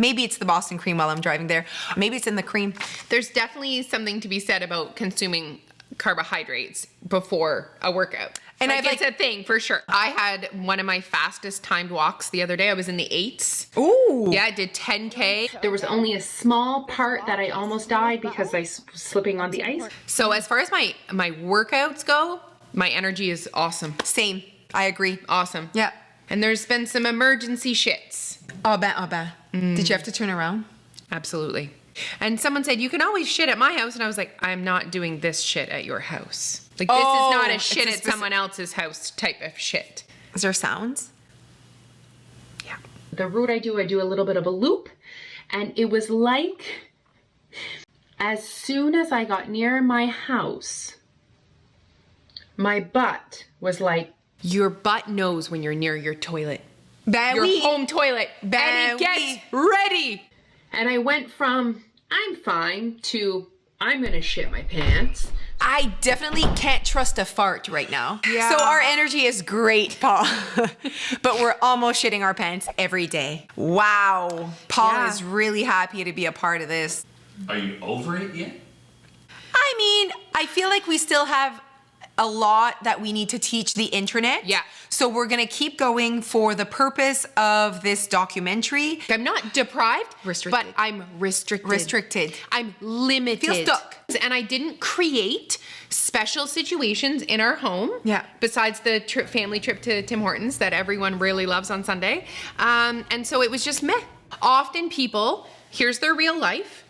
Maybe it's the Boston cream while I'm driving there. Maybe it's in the cream. There's definitely something to be said about consuming carbohydrates before a workout. And it's a thing for sure. I had one of my fastest timed walks the other day. I was in the 8s. Ooh. Yeah, I did 10K. There was only a small part that I almost died because I was slipping on the ice. So as far as my workouts go, my energy is awesome. Same. I agree. Awesome. Yeah. And there's been some emergency shits. Oh, ben. Did you have to turn around? Absolutely. And someone said, you can always shit at my house. And I was like, I'm not doing this shit at your house. Like, this is not a shit at someone else's house type of shit. Is there sounds? Yeah. The route I do a little bit of a loop. And it was like, as soon as I got near my house, my butt was like. Your butt knows when you're near your toilet. Ben, your home toilet. And it gets ready. And I went from, I'm fine, to, I'm going to shit my pants. I definitely can't trust a fart right now. Yeah. So our energy is great, Paul. But we're almost shitting our pants every day. Wow. Paul is really happy to be a part of this. Are you over it yet? I mean, I feel like we still have a lot that we need to teach the internet. Yeah. So we're going to keep going for the purpose of this documentary. I'm not deprived, but I'm restricted. I'm limited. Feel stuck. And I didn't create special situations in our home. Yeah. Besides the family trip to Tim Hortons that everyone really loves on Sunday. And so it was just meh. Often people, here's their real life,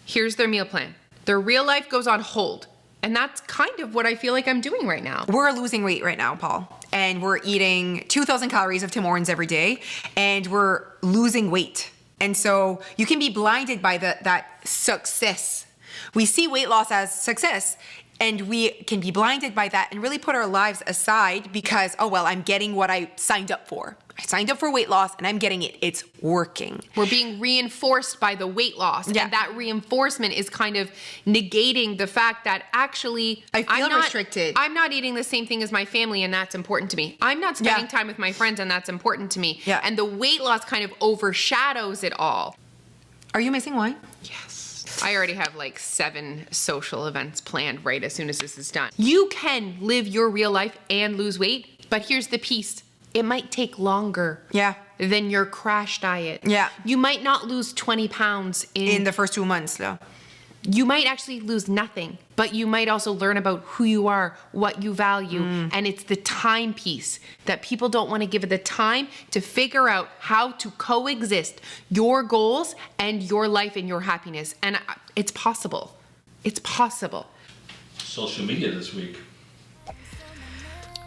here's their meal plan. Their real life goes on hold. And that's kind of what I feel like I'm doing right now. We're losing weight right now, Paul. And we're eating 2,000 calories of Tim Hortons every day. And we're losing weight. And so you can be blinded by that success. We see weight loss as success. And we can be blinded by that and really put our lives aside because, oh, well, I'm getting what I signed up for. I signed up for weight loss and I'm getting it. It's working. We're being reinforced by the weight loss. Yeah. And that reinforcement is kind of negating the fact that actually I'm not restricted. I'm not eating the same thing as my family and that's important to me. I'm not spending time with my friends and that's important to me. Yeah. And the weight loss kind of overshadows it all. Are you missing wine? Yes. I already have like 7 social events planned right as soon as this is done. You can live your real life and lose weight, but here's the piece. It might take longer than your crash diet. Yeah. You might not lose 20 pounds in the first 2 months, though. You might actually lose nothing, but you might also learn about who you are, what you value, and it's the time piece that people don't want to give it the time to figure out how to coexist your goals and your life and your happiness. And it's possible. It's possible. Social media this week.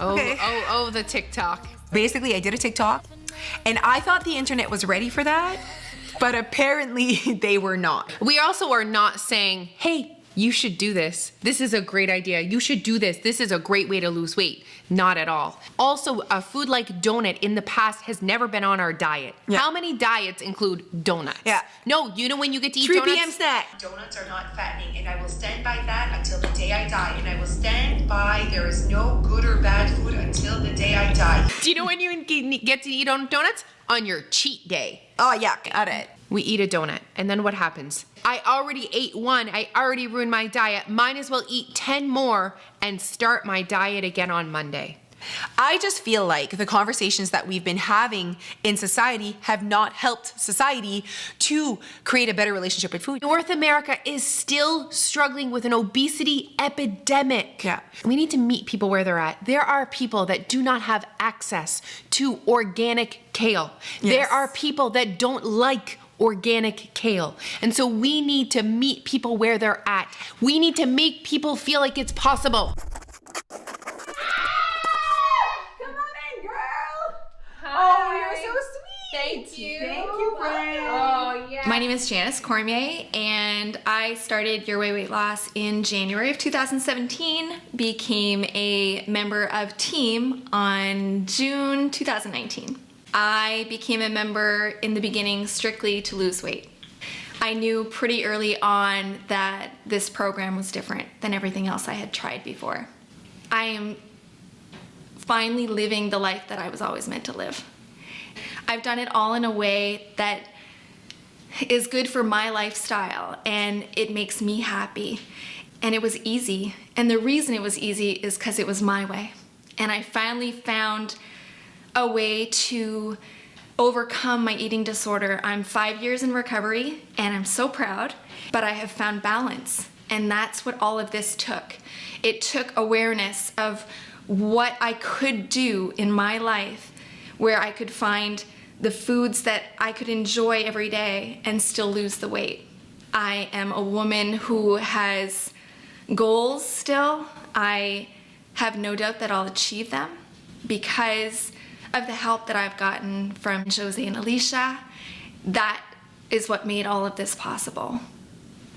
Oh, the TikTok. Basically, I did a TikTok, and I thought the internet was ready for that, but apparently they were not. We also are not saying, hey, you should do this. This is a great idea. You should do this. This is a great way to lose weight. Not at all. Also, a food like donut in the past has never been on our diet. Yeah. How many diets include donuts? Yeah. No, you know when you get to eat 3 donuts? p.m. snack. Donuts are not fattening, and I will stand by that until the day I die. And I will stand by there is no good or bad food until the day I die. Do you know when you get to eat on donuts? On your cheat day. Oh, yeah, got it. We eat a donut, and then what happens? I already ate one. I already ruined my diet. Might as well eat 10 more and start my diet again on Monday. I just feel like the conversations that we've been having in society have not helped society to create a better relationship with food. North America is still struggling with an obesity epidemic. Yeah. We need to meet people where they're at. There are people that do not have access to organic kale. Yes. There are people that don't like organic kale. And so we need to meet people where they're at. We need to make people feel like it's possible. Oh, you're so sweet. Thank you. Thank you, friend. Oh, yeah. My name is Janice Cormier, and I started Your Way Weight Loss in January of 2017, became a member of Team on June 2019. I became a member in the beginning strictly to lose weight. I knew pretty early on that this program was different than everything else I had tried before. I am finally living the life that I was always meant to live. I've done it all in a way that is good for my lifestyle and it makes me happy. And it was easy. And the reason it was easy is because it was my way. And I finally found a way to overcome my eating disorder. I'm 5 years in recovery and I'm so proud, but I have found balance. And that's what all of this took. It took awareness of what I could do in my life where I could find the foods that I could enjoy every day and still lose the weight. I am a woman who has goals still. I have no doubt that I'll achieve them because of the help that I've gotten from Jose and Alicia. That is what made all of this possible.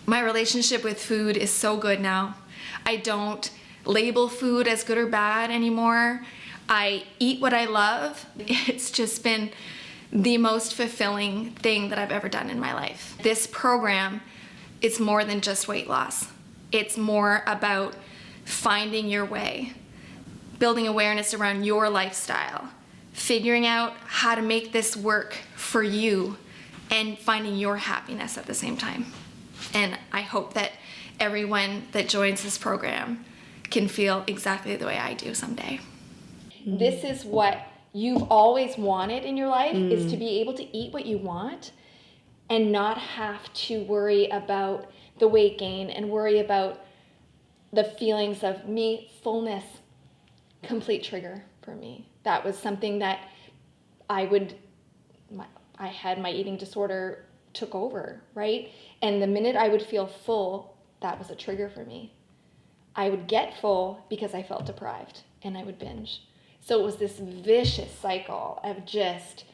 My relationship with food is so good now. I don't label food as good or bad anymore. I eat what I love. It's just been the most fulfilling thing that I've ever done in my life. This program is more than just weight loss. It's more about finding your way, building awareness around your lifestyle, figuring out how to make this work for you, and finding your happiness at the same time. And I hope that everyone that joins this program can feel exactly the way I do someday. This is what you've always wanted in your life, is to be able to eat what you want and not have to worry about the weight gain and worry about the feelings of fullness. Complete trigger for me. That was something that I had my eating disorder took over, right? And the minute I would feel full, that was a trigger for me. I would get full because I felt deprived and I would binge. So it was this vicious cycle of just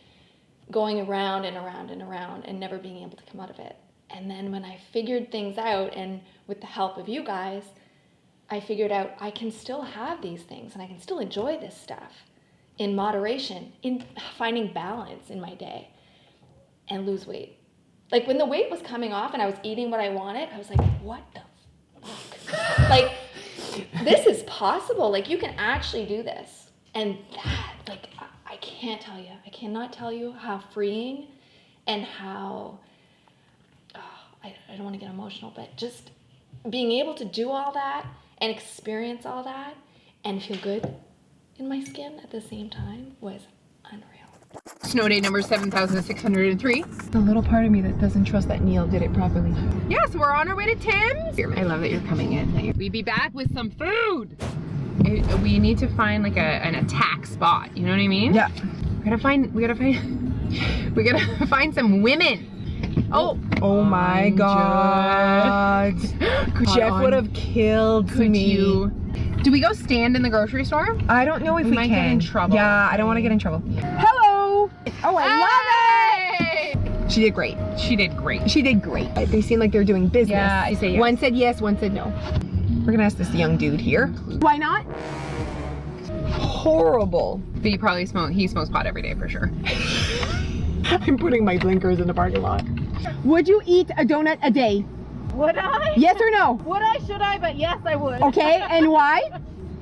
going around and around and around and never being able to come out of it. And then when I figured things out, and with the help of you guys, I figured out I can still have these things and I can still enjoy this stuff in moderation, in finding balance in my day, and lose weight. Like when the weight was coming off and I was eating what I wanted, I was like, what the fuck? Like, this is possible. Like, you can actually do this. And that, like, I can't tell you. I cannot tell you how freeing and how, I don't want to get emotional, but just being able to do all that and experience all that and feel good in my skin at the same time was unreal. Snow day number 7,603. The little part of me that doesn't trust that Neil did it properly. Yes, we're on our way to Tim's. I love that you're coming in. We be back with some food. We need to find like an attack spot. You know what I mean? Yeah. We gotta find some women. Oh my God. Jeff would have killed me. Do we go stand in the grocery store? I don't know if we might can. get in trouble. Yeah, I don't want to get in trouble. Hello. Oh, I love it. She did great. She did great. She did great. They seem like they're doing business. Yeah, I say yes. One said yes, one said no. We're gonna ask this young dude here. Why not? Horrible. But he smokes pot every day for sure. I'm putting my blinkers in the parking lot. Would you eat a donut a day? Would I? Yes or no? Would I? Should I? But yes, I would. Okay, and why?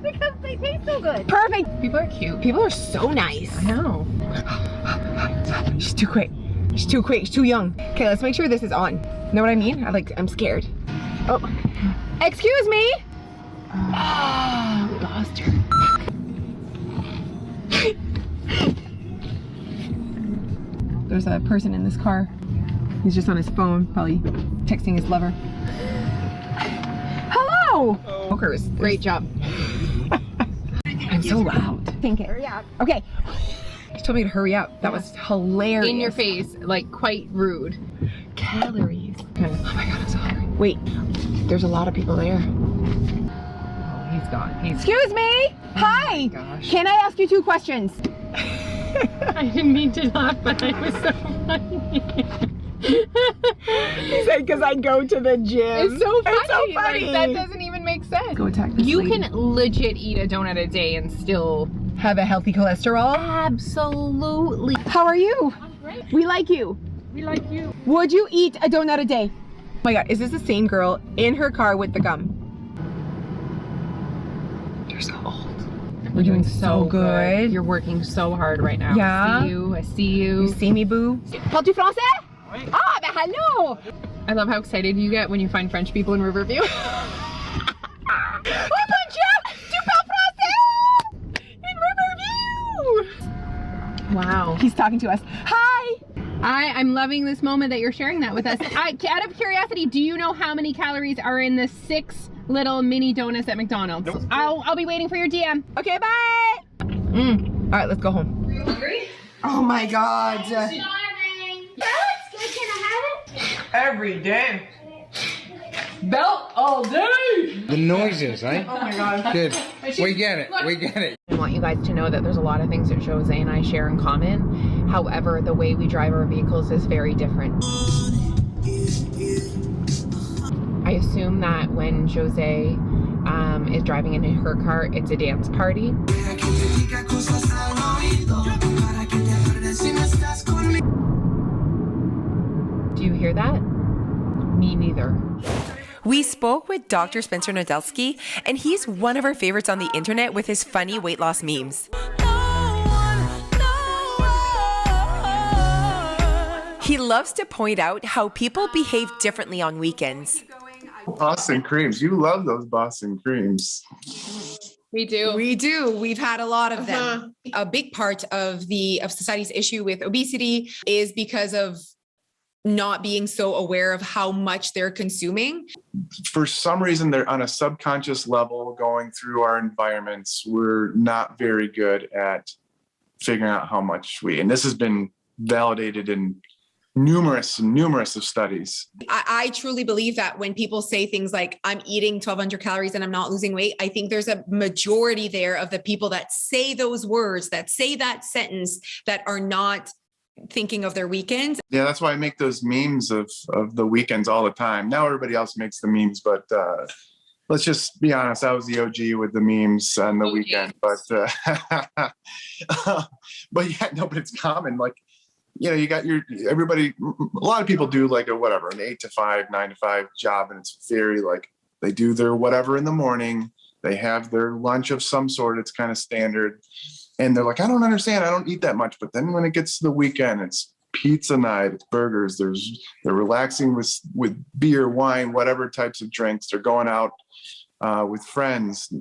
Because they taste so good. Perfect. People are cute. People are so nice. I know. She's too quick. She's too quick. She's too young. Okay, let's make sure this is on. Know what I mean? I'm scared. Oh, Excuse me? we lost her. There's a person in this car. He's just on his phone, probably texting his lover. Hello. Smokers. Great job. I'm so loud. Think it. Hurry up. Okay. She told me to hurry up. That was hilarious. In your face, like quite rude. Calories. Okay. Oh my God, I'm so hungry. Wait, there's a lot of people there. Oh, he's gone. Excuse me. Hi. Gosh. Can I ask you 2 questions? I didn't mean to laugh, but it was so funny. He said, because I go to the gym. It's so funny. It's so funny. Like, that doesn't even make sense. Go attack this You lady. can legit eat a donut a day and still have a healthy cholesterol. Absolutely. How are you? I'm great. We like you. We like you. Would you eat a donut a day? Oh my God, is this the same girl in her car with the gum? You're so old. We're doing so good. You're working so hard right now. Yeah. I see you. You see me, boo? Parles-tu français? Oui. Ah, ben hello. I love how excited you get when you find French people in Riverview. Oh, bonjour! Tu parles français? In Riverview! Wow. He's talking to us. Hi! I'm loving this moment that you're sharing that with us. Out of curiosity, do you know how many calories are in the 6 little mini donuts at McDonald's? Nope. I'll be waiting for your DM. Okay, bye! All right, let's go home. Are you hungry? Oh my God. Alex, can I have it? Every day. Belt all day! The noises, right? Oh my God. Good. We get it. We get it. I want you guys to know that there's a lot of things that Jose and I share in common. However, the way we drive our vehicles is very different. I assume that when Jose is driving in her car, it's a dance party. Do you hear that? Me neither. We spoke with Dr. Spencer Nadelsky, and he's one of our favorites on the internet with his funny weight loss memes. He loves to point out how people behave differently on weekends. Boston creams. You love those Boston creams. We do. We do. We've had a lot of them. A big part of society's issue with obesity is because of not being so aware of how much they're consuming. For some reason, they're on a subconscious level going through our environments. We're not very good at figuring out how much and this has been validated in numerous of studies. I truly believe that when people say things like, I'm eating 1,200 calories and I'm not losing weight, I think there's a majority there of the people that say those words, that say that sentence, that are not thinking of their weekends. Yeah, that's why I make those memes of the weekends all the time. Now everybody else makes the memes, but let's just be honest. I was the OG with the memes on the weekend, but but it's common. Like, you know, you got everybody, a lot of people do like an 8 to 5, 9 to 5 job. And it's very like, they do their whatever in the morning. They have their lunch of some sort. It's kind of standard. And they're like, I don't understand. I don't eat that much. But then when it gets to the weekend, it's pizza night, it's burgers. They're relaxing with beer, wine, whatever types of drinks. They're going out with friends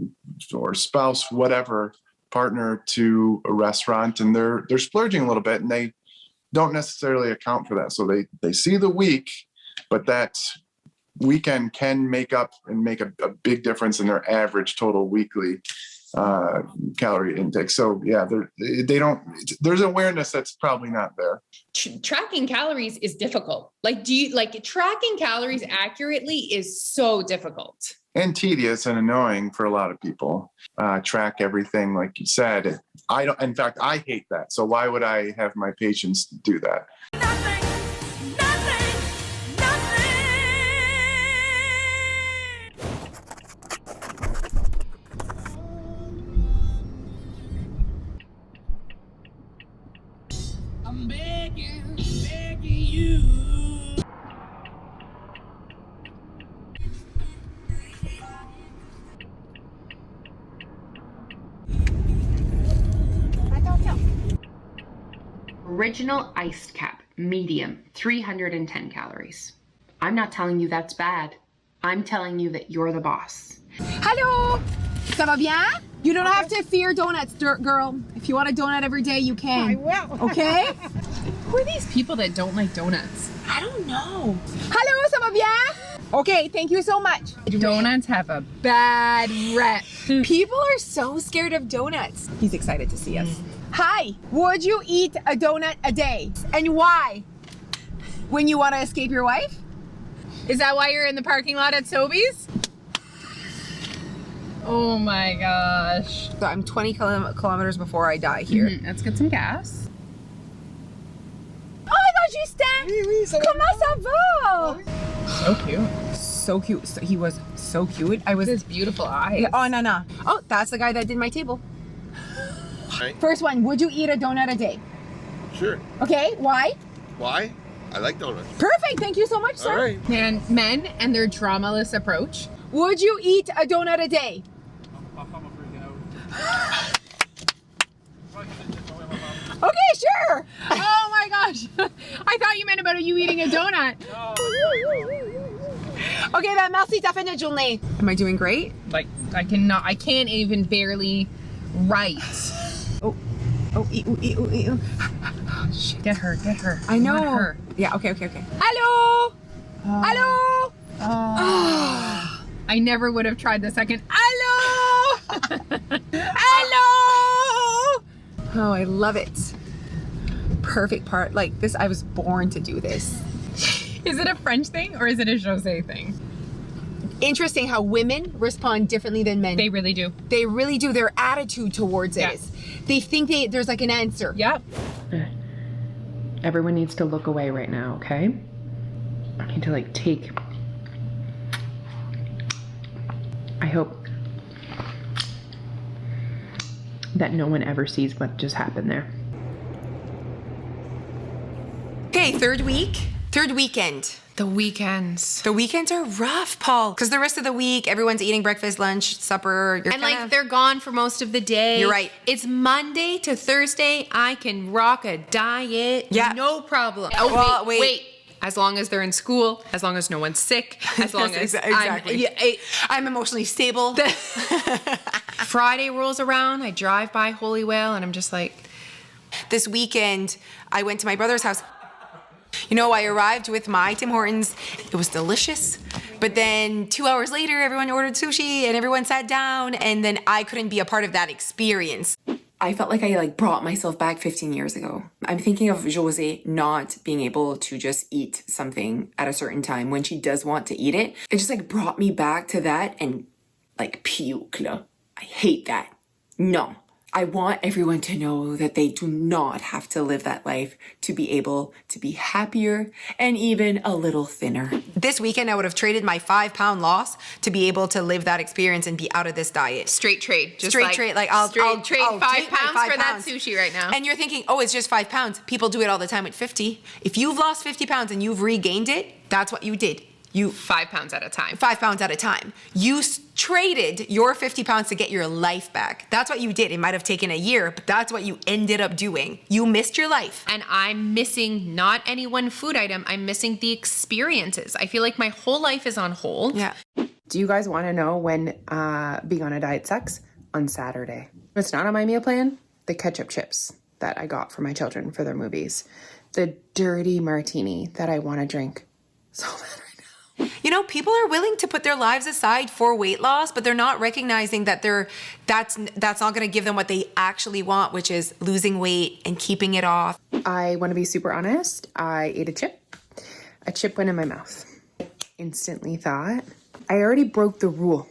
or spouse, whatever, partner to a restaurant, and they're splurging a little bit, and they don't necessarily account for that. So they see the week, but that weekend can make up and make a big difference in their average total weekly calorie intake. So yeah, there's awareness that's probably not there. Tracking calories is difficult. Tracking calories accurately is so difficult. And tedious and annoying for a lot of people. Track everything, like you said. In fact, I hate that. So why would I have my patients do that? I'm begging you. Original iced cap, medium, 310 calories. I'm not telling you that's bad. I'm telling you that you're the boss. Hello! Ça va bien? You don't have to fear donuts, girl. If you want a donut every day, you can. I will. Okay? Who are these people that don't like donuts? I don't know. Hello, ça va bien? Okay, thank you so much. Donuts have a bad rep. People are so scared of donuts. He's excited to see us. Hi, would you eat a donut a day? And why? When you want to escape your wife? Is that why you're in the parking lot at Sobeys? Oh my gosh. So I'm 20 kilometers before I die here. Let's get some gas. Oh my gosh, Justin! Comment ça va? So cute. So cute. So, he was so cute. His beautiful eyes. Oh, no. Oh, that's the guy that did my table. First one, would you eat a donut a day? Sure. Okay, why? Why? I like donuts. Perfect, thank you so much, sir. All right. And men and their dramaless approach. Would you eat a donut a day? Okay, sure. Oh my gosh. I thought you meant about a you eating a donut. Okay, ben merci, t'as fait notre journée. Am I doing great? Like, I can't even barely write. Oh, ew. Shit. Get her. I know. Want her. Yeah, okay. Hello? Hello? I never would have tried the second. Hello! Hello? Oh, I love it. Perfect part. Like this, I was born to do this. Is it a French thing or is it a Jose thing? Interesting how women respond differently than men. They really do. They really do. Their attitude towards it is. They think there's like an answer. Yep. Everyone needs to look away right now, okay? I need to like take... I hope that no one ever sees what just happened there. Okay, third weekend. The weekends. The weekends are rough, Paul, because the rest of the week, everyone's eating breakfast, lunch, supper. And like they're gone for most of the day. You're right. It's Monday to Thursday. I can rock a diet. Yeah. No problem. Oh, well, wait. As long as they're in school, as long as no one's sick, as long as exactly. I'm emotionally stable. Friday rolls around, I drive by Holy Whale, and I'm just like... This weekend, I went to my brother's house. You know, I arrived with my Tim Hortons. It was delicious. But then 2 hours later, everyone ordered sushi and everyone sat down, and then I couldn't be a part of that experience. I felt like I brought myself back 15 years ago. I'm thinking of Jose not being able to just eat something at a certain time when she does want to eat it. It just brought me back to that and puke. I hate that. No. I want everyone to know that they do not have to live that life to be able to be happier and even a little thinner. This weekend, I would have traded my 5-pound loss to be able to live that experience and be out of this diet. Straight trade. I'll trade 5 pounds for that sushi right now. And you're thinking, oh, it's just 5 pounds. People do it all the time with 50. If you've lost 50 pounds and you've regained it, that's what you did. 5 pounds at a time. 5 pounds at a time. You traded your 50 pounds to get your life back. That's what you did. It might have taken a year, but that's what you ended up doing. You missed your life. And I'm missing not any one food item. I'm missing the experiences. I feel like my whole life is on hold. Yeah. Do you guys want to know when being on a diet sucks? On Saturday. It's not on my meal plan. The ketchup chips that I got for my children for their movies. The dirty martini that I want to drink so bad. You know, people are willing to put their lives aside for weight loss, but they're not recognizing that that's not going to give them what they actually want, which is losing weight and keeping it off. I want to be super honest. I ate a chip. A chip went in my mouth. Instantly thought, I already broke the rule.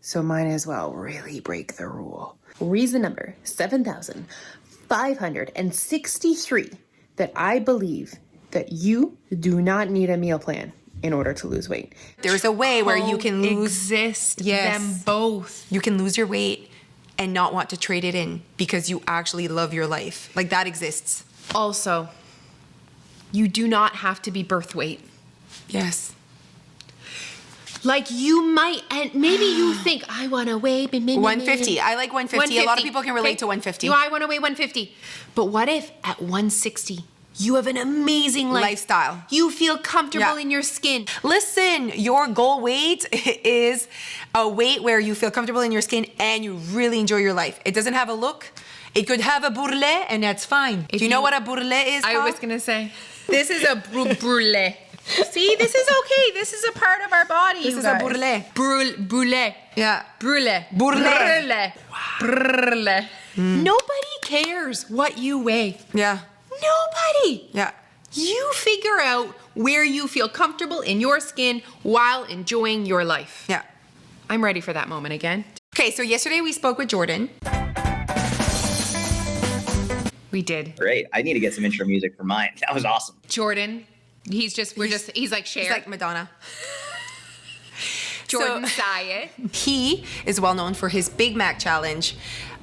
So might as well really break the rule. Reason number 7,563 that I believe that you do not need a meal plan in order to lose weight. There's a way where you can exist them both. You can lose your weight and not want to trade it in because you actually love your life. Like that exists. Also, you do not have to be birth weight. Yes. Like you might, and maybe you think, I want to weigh 150. I like 150. A lot of people can relate to 150. I want to weigh 150. But what if at 160, you have an amazing lifestyle. You feel comfortable in your skin. Listen, your goal weight is a weight where you feel comfortable in your skin and you really enjoy your life. It doesn't have a look. It could have a bourrelet and that's fine. Do you know what a bourrelet is, Paul? I was going to say, this is a brulee. See, this is okay. This is a part of our body. This is a bourrelet. Brulee. Yeah. Brulee. Bourrelet. Brulee. Nobody cares what you weigh. Yeah. Nobody. Yeah. You figure out where you feel comfortable in your skin while enjoying your life. Yeah. I'm ready for that moment again. Okay, so yesterday we spoke with Jordan. We did. Great. I need to get some intro music for mine. That was awesome. Jordan, he's like Cher. He's like Madonna. Jordan Sayed. He is well known for his Big Mac challenge.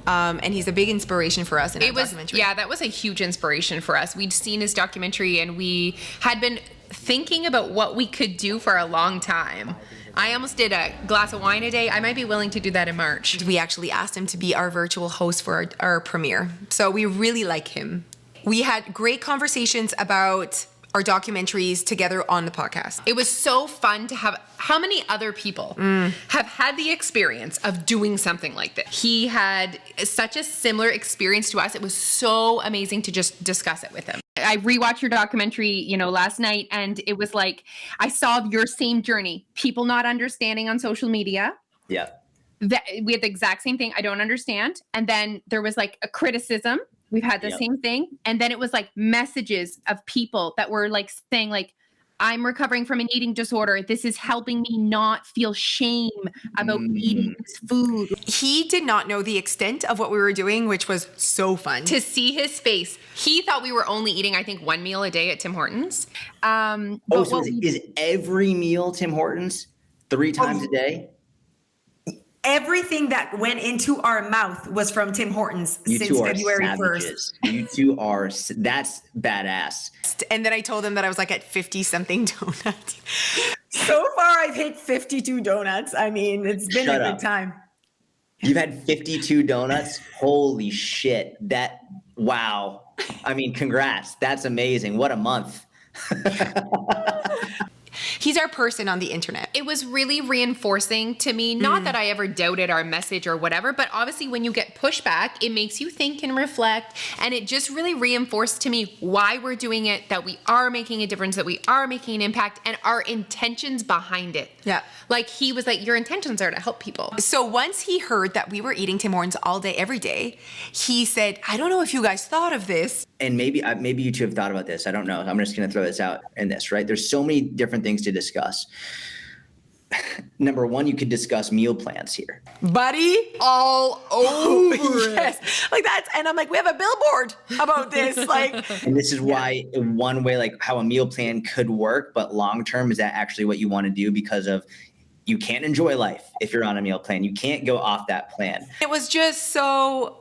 And he's a big inspiration for us in our documentary. Yeah, that was a huge inspiration for us. We'd seen his documentary and we had been thinking about what we could do for a long time. I almost did a glass of wine a day. I might be willing to do that in March. We actually asked him to be our virtual host for our premiere. So we really like him. We had great conversations about our documentaries together on the podcast. It was so fun to have. How many other people have had the experience of doing something like this? He had such a similar experience to us. It was so amazing to just discuss it with him. I rewatched your documentary, last night, and it was like, I saw your same journey. People not understanding on social media. Yeah. That we had the exact same thing. I don't understand. And then there was like a criticism. We've had the same thing. And then it was like messages of people that were like saying like, I'm recovering from an eating disorder. This is helping me not feel shame about eating this food. He did not know the extent of what we were doing, which was so fun. To see his face, he thought we were only eating, I think, 1 meal a day at Tim Hortons. So is every meal Tim Hortons 3 times a day? Everything that went into our mouth was from Tim Hortons since February 1st. You two are, that's badass. And then I told him that I was like at 50 something donuts. So far, I've hit 52 donuts. I mean, it's been a good time. You've had 52 donuts? Holy shit. Wow. I mean, congrats. That's amazing. What a month. He's our person on the internet. It was really reinforcing to me, not that I ever doubted our message or whatever, but obviously when you get pushback, it makes you think and reflect. And it just really reinforced to me why we're doing it, that we are making a difference, that we are making an impact, and our intentions behind it. Yeah. Like he was like, your intentions are to help people. So once he heard that we were eating Tim Hortons all day, every day, he said, I don't know if you guys thought of this. And maybe you two have thought about this. I don't know. I'm just going to throw this out in this, right? There's so many different things to discuss. Number one, you could discuss meal plans here. Buddy, all over it. Yes. Like that's, and I'm like, we have a billboard about this. And this is why one way, like how a meal plan could work, but long-term, is that actually what you want to do? Because of, you can't enjoy life if you're on a meal plan. You can't go off that plan. It was just so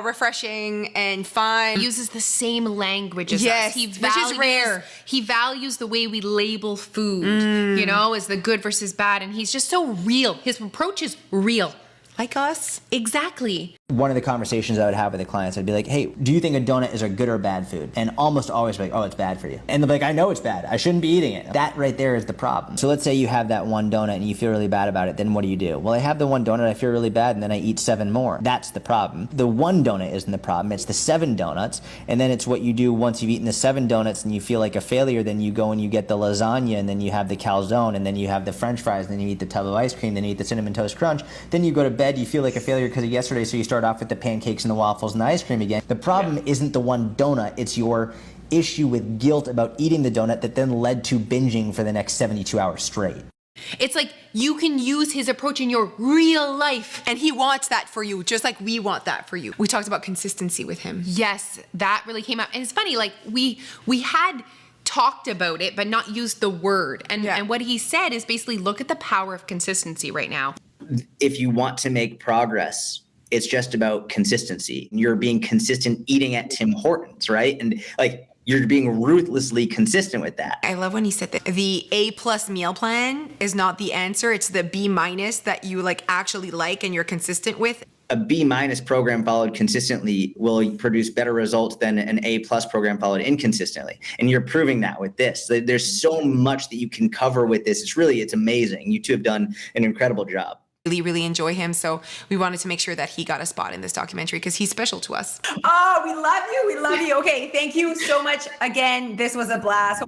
refreshing and fun. He uses the same language as us. He Which values, is rare. He values the way we label food, as the good versus bad. And he's just so real. His approach is real. Like us. Exactly. One of the conversations I would have with the clients, I'd be like, hey, do you think a donut is a good or bad food? And almost always be like, oh, it's bad for you. And they'll be like, I know it's bad. I shouldn't be eating it. That right there is the problem. So let's say you have that one donut and you feel really bad about it. Then what do? Well, I have the one donut, I feel really bad, and then I eat 7 more. That's the problem. The one donut isn't the problem. It's the 7 donuts. And then it's what you do once you've eaten the 7 donuts and you feel like a failure. Then you go and you get the lasagna, and then you have the calzone, and then you have the French fries, and then you eat the tub of ice cream, then you eat the cinnamon toast crunch. Then you go to bed, you feel like a failure because of yesterday, so you start off with the pancakes and the waffles and the ice cream again. The problem isn't the one donut, it's your issue with guilt about eating the donut that then led to binging for the next 72 hours straight. It's like you can use his approach in your real life. And he wants that for you, just like we want that for you. We talked about consistency with him. Yes, that really came out. And it's funny, like we had talked about it, but not used the word. And what he said is basically, look at the power of consistency right now. If you want to make progress, it's just about consistency. You're being consistent eating at Tim Hortons, right? And like you're being ruthlessly consistent with that. I love when he said that the A+ meal plan is not the answer. It's the B- that you like actually like and you're consistent with. A B- program followed consistently will produce better results than an A+ program followed inconsistently. And you're proving that with this. There's so much that you can cover with this. It's amazing. You two have done an incredible job. Really enjoy him. So we wanted to make sure that he got a spot in this documentary because he's special to us. Oh, we love you. We love you. Okay, thank you so much again. This was a blast.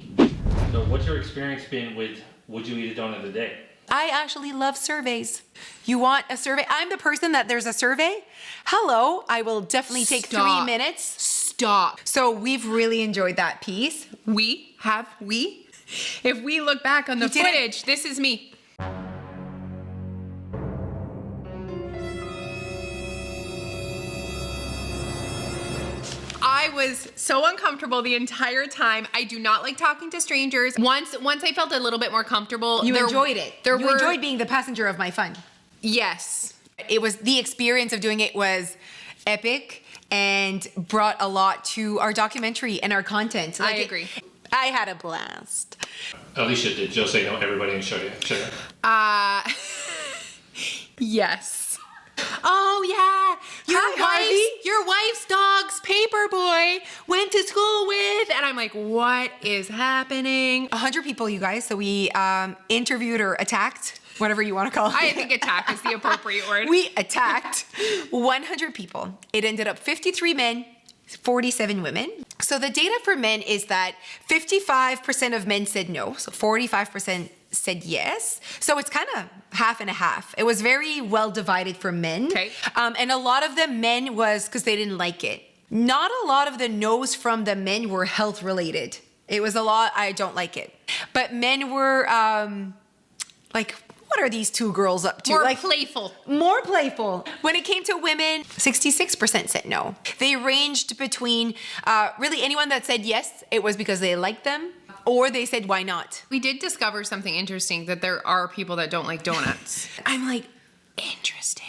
So what's your experience been with Would You Eat a Donut a Day? I actually love surveys. You want a survey? I'm the person that there's a survey. Hello, I will definitely take 3 minutes. Stop. So we've really enjoyed that piece. If we look back on the footage, this is me. I was so uncomfortable the entire time. I do not like talking to strangers. Once I felt a little bit more comfortable. You enjoyed it. You enjoyed being the passenger of my fun. Yes. It was, the experience of doing it was epic and brought a lot to our documentary and our content. I agree. I had a blast. Alicia, did Joe say no everybody in Sugar? Yes. Oh yeah, your wife's dog paper boy went to school with. And I'm like, what is happening? 100 people, you guys. So we interviewed or attacked, whatever you want to call it. I think attack is the appropriate word. We attacked 100 people. It ended up 53 men, 47 women. So the data for men is that 55% of men said no. So 45% said yes. So it's kind of half and a half. It was very well divided for men. Okay. And a lot of the men was because they didn't like it. Not a lot of the no's from the men were health related. It was a lot, I don't like it. But men were like, what are these two girls up to? More like, playful. More playful. When it came to women, 66% said no. They ranged between really anyone that said yes, it was because they liked them, or they said, why not? We did discover something interesting, that there are people that don't like donuts. I'm like, interesting.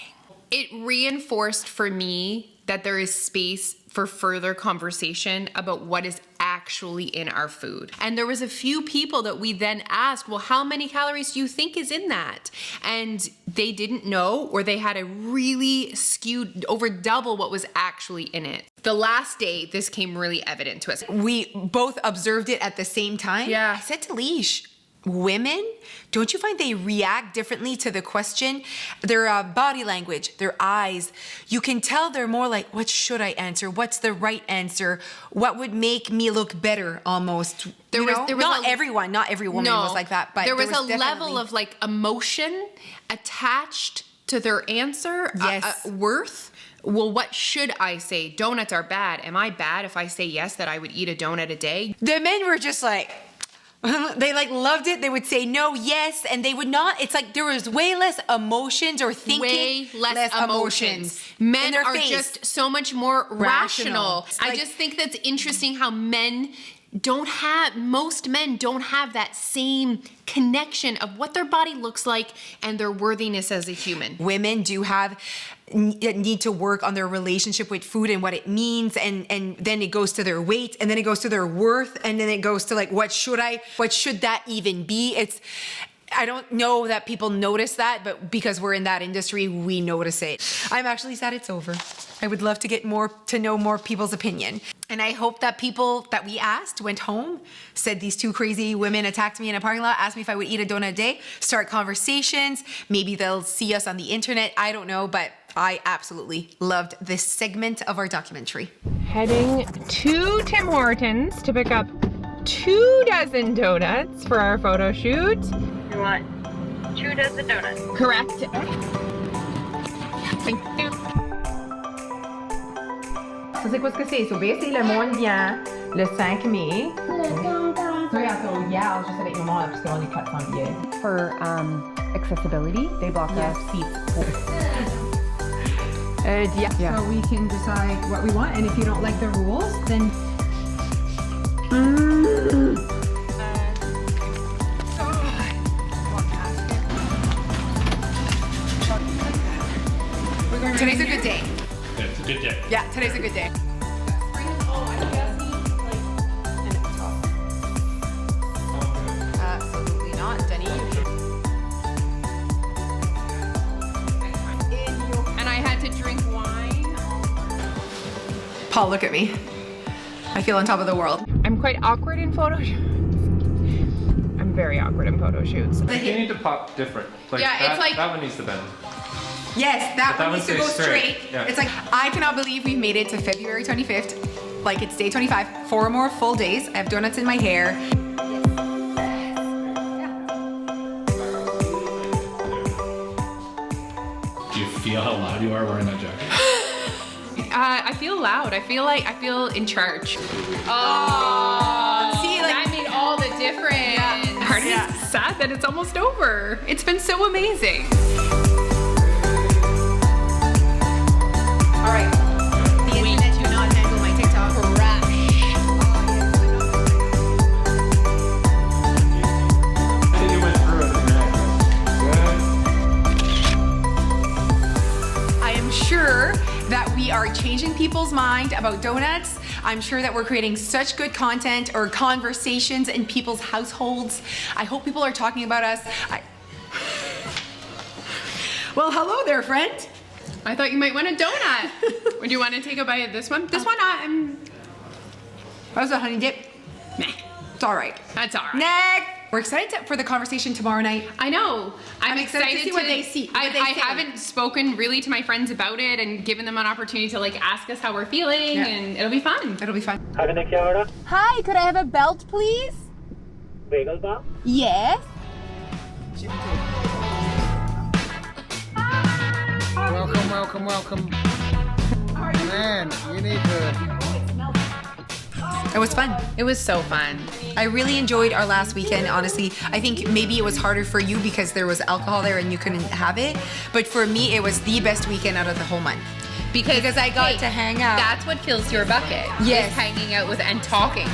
It reinforced for me that there is space for further conversation about what is actually in our food. And there was a few people that we then asked, well, how many calories do you think is in that? And they didn't know, or they had a really skewed, over double what was actually in it. The last day, this came really evident to us. We both observed it at the same time. Yeah. I said to Leash, women, don't you find they react differently to the question? Their body language, their eyes, you can tell they're more like, what should I answer? What's the right answer? What would make me look better almost? There was not every woman was like that, but there was a level of like emotion attached to their answer, yes. Worth. Well, what should I say? Donuts are bad. Am I bad if I say yes, that I would eat a donut a day? The men were just like, they like loved it. They would say no, yes, and they would not. It's like there was way less emotions or thinking. Way less emotions. Men are just so much more rational. I just think that's interesting how most men don't have that same connection of what their body looks like and their worthiness as a human. Women do need to work on their relationship with food and what it means, and then it goes to their weight, and then it goes to their worth, and then it goes to like, what should that even be? I don't know that people notice that, but because we're in that industry, we notice it. I'm actually sad it's over. I would love to get to know more people's opinion. And I hope that people that we asked went home, said these two crazy women attacked me in a parking lot, asked me if I would eat a donut a day, start conversations. Maybe they'll see us on the internet. I don't know, but I absolutely loved this segment of our documentary. Heading to Tim Hortons to pick up 24 donuts for our photo shoot. You want 24 donuts? Correct. Thank you. Ça, c'est quoi ce que c'est? So basically, le monde vient le 5 mai. Regarde, so yeah, juste avec maman, parce qu'on est 400 billets. For accessibility, they block off seats. Yeah. So we can decide what we want, and if you don't like the rules, then... Today's a good day. Yeah, it's a good day. Yeah, today's a good day. Absolutely not, Denny. And I had to drink wine. Paul, look at me. I feel on top of the world. I'm quite awkward in photo shoots. I'm very awkward in photo shoots. You need to pop different. Like Yeah, it's like- that one needs to bend. Yes, that one needs to go stays straight. Yeah. It's like, I cannot believe we've made it to February 25th. Like, it's day 25, 4 more full days. I have donuts in my hair. Do you feel how loud you are wearing that jacket? I feel loud. I feel in charge. Oh, see, like, that made all the difference. Part of me is sad that it's almost over. It's been so amazing. All right. The internet do not handle my TikTok. I think you went through it. I am sure that we are changing people's mind about donuts. I'm sure that we're creating such good content or conversations in people's households. I hope people are talking about us. Well, hello there, friend. I thought you might want a donut. Would you want to take a bite of this one? This one, How's the honey dip? Meh. It's all right. That's all right. Next. We're excited for the conversation tomorrow night. I know. I'm excited to see what they see. I haven't spoken really to my friends about it and given them an opportunity to like ask us how we're feeling, and it'll be fun. It'll be fun. Have an extra order? Hi, could I have a belt, please? Bagel bar? Yes. Welcome. Man, you need to... It was fun. It was so fun. I really enjoyed our last weekend, honestly. I think maybe it was harder for you because there was alcohol there and you couldn't have it. But for me, it was the best weekend out of the whole month. Because I got to hang out. That's what fills your bucket. Yes. Is hanging out with and talking.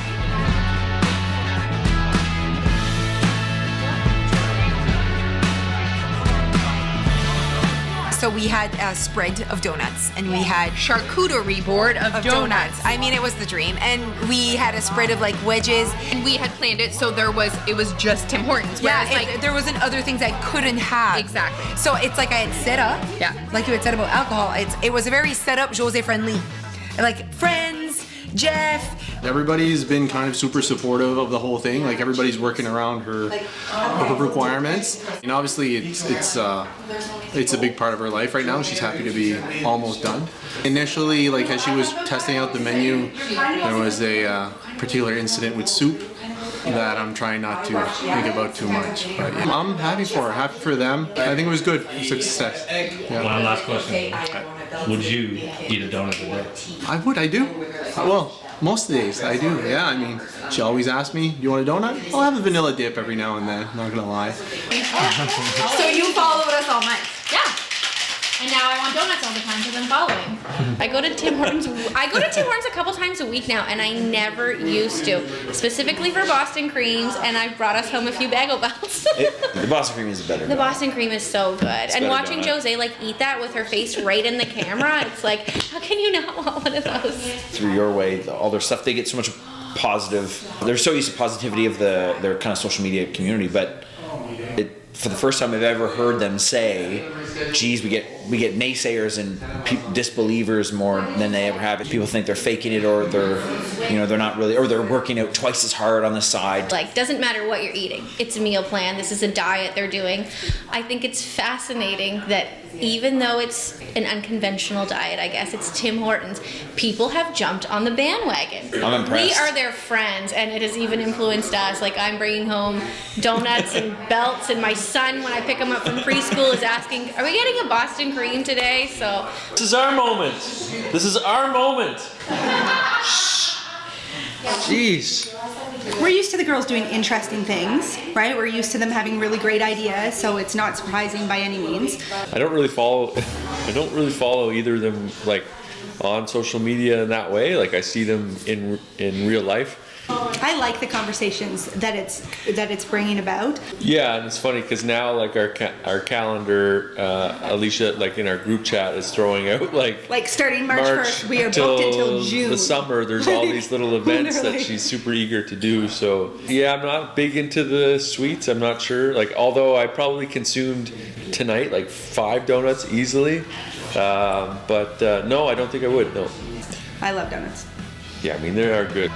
So we had a spread of donuts and we had charcuterie board of donuts. I mean, it was the dream. And we had a spread of like wedges. And we had planned it so it was just Tim Hortons. Yeah, there wasn't other things I couldn't have. Exactly. So it's like I had set up. Yeah. Like you had said about alcohol. It was a very set up Jose friendly. Like friends, Jeff. Everybody's been kind of super supportive of the whole thing. Like everybody's working around her requirements. And obviously it's a big part of her life right now. She's happy to be almost done. Initially, like as she was testing out the menu, there was a particular incident with soup that I'm trying not to think about too much. But yeah, I'm happy for her, happy for them. I think it was good, success. Yeah. One last question. Would you eat a donut a day? I would, I do. Well, most of the days I do, yeah. I mean, she always asks me, do you want a donut? I'll have a vanilla dip every now and then, not gonna lie. So you followed us all month. Yeah. And now I want donuts all the time because I'm following. I go to Tim Hortons a couple times a week now, and I never used to. Specifically for Boston creams, and I've brought us home a few bagel belts. The Boston cream is better. The Boston cream is so good. And watching Jose like eat that with her face right in the camera, it's like, how can you not want one of those? Through your way, all their stuff, they get so much positive. They're so used to positivity of their kind of social media community, but for the first time I've ever heard them say, geez, we get naysayers and disbelievers more than they ever have. People think they're faking it, or they're not really, or they're working out twice as hard on the side. Like, doesn't matter what you're eating. It's a meal plan. This is a diet they're doing. I think it's fascinating that even though it's an unconventional diet, I guess, it's Tim Hortons, people have jumped on the bandwagon. I'm impressed. We are their friends, and it has even influenced us. Like, I'm bringing home donuts and belts, and my son, when I pick him up from preschool, is asking, are we getting a Boston cream today? So this is our moment. This is our moment. Jeez. We're used to the girls doing interesting things, right? We're used to them having really great ideas, so it's not surprising by any means. I don't really follow either of them like on social media in that way. Like I see them in real life. I like the conversations that it's bringing about. Yeah, and it's funny because now like our calendar, Alicia, like in our group chat, is throwing out like starting March 1st, we are booked until June. The summer, there's all these little events that she's super eager to do. So yeah, I'm not big into the sweets. I'm not sure. Like although I probably consumed tonight like 5 donuts easily, but no, I don't think I would. No. I love donuts. Yeah, I mean they are good.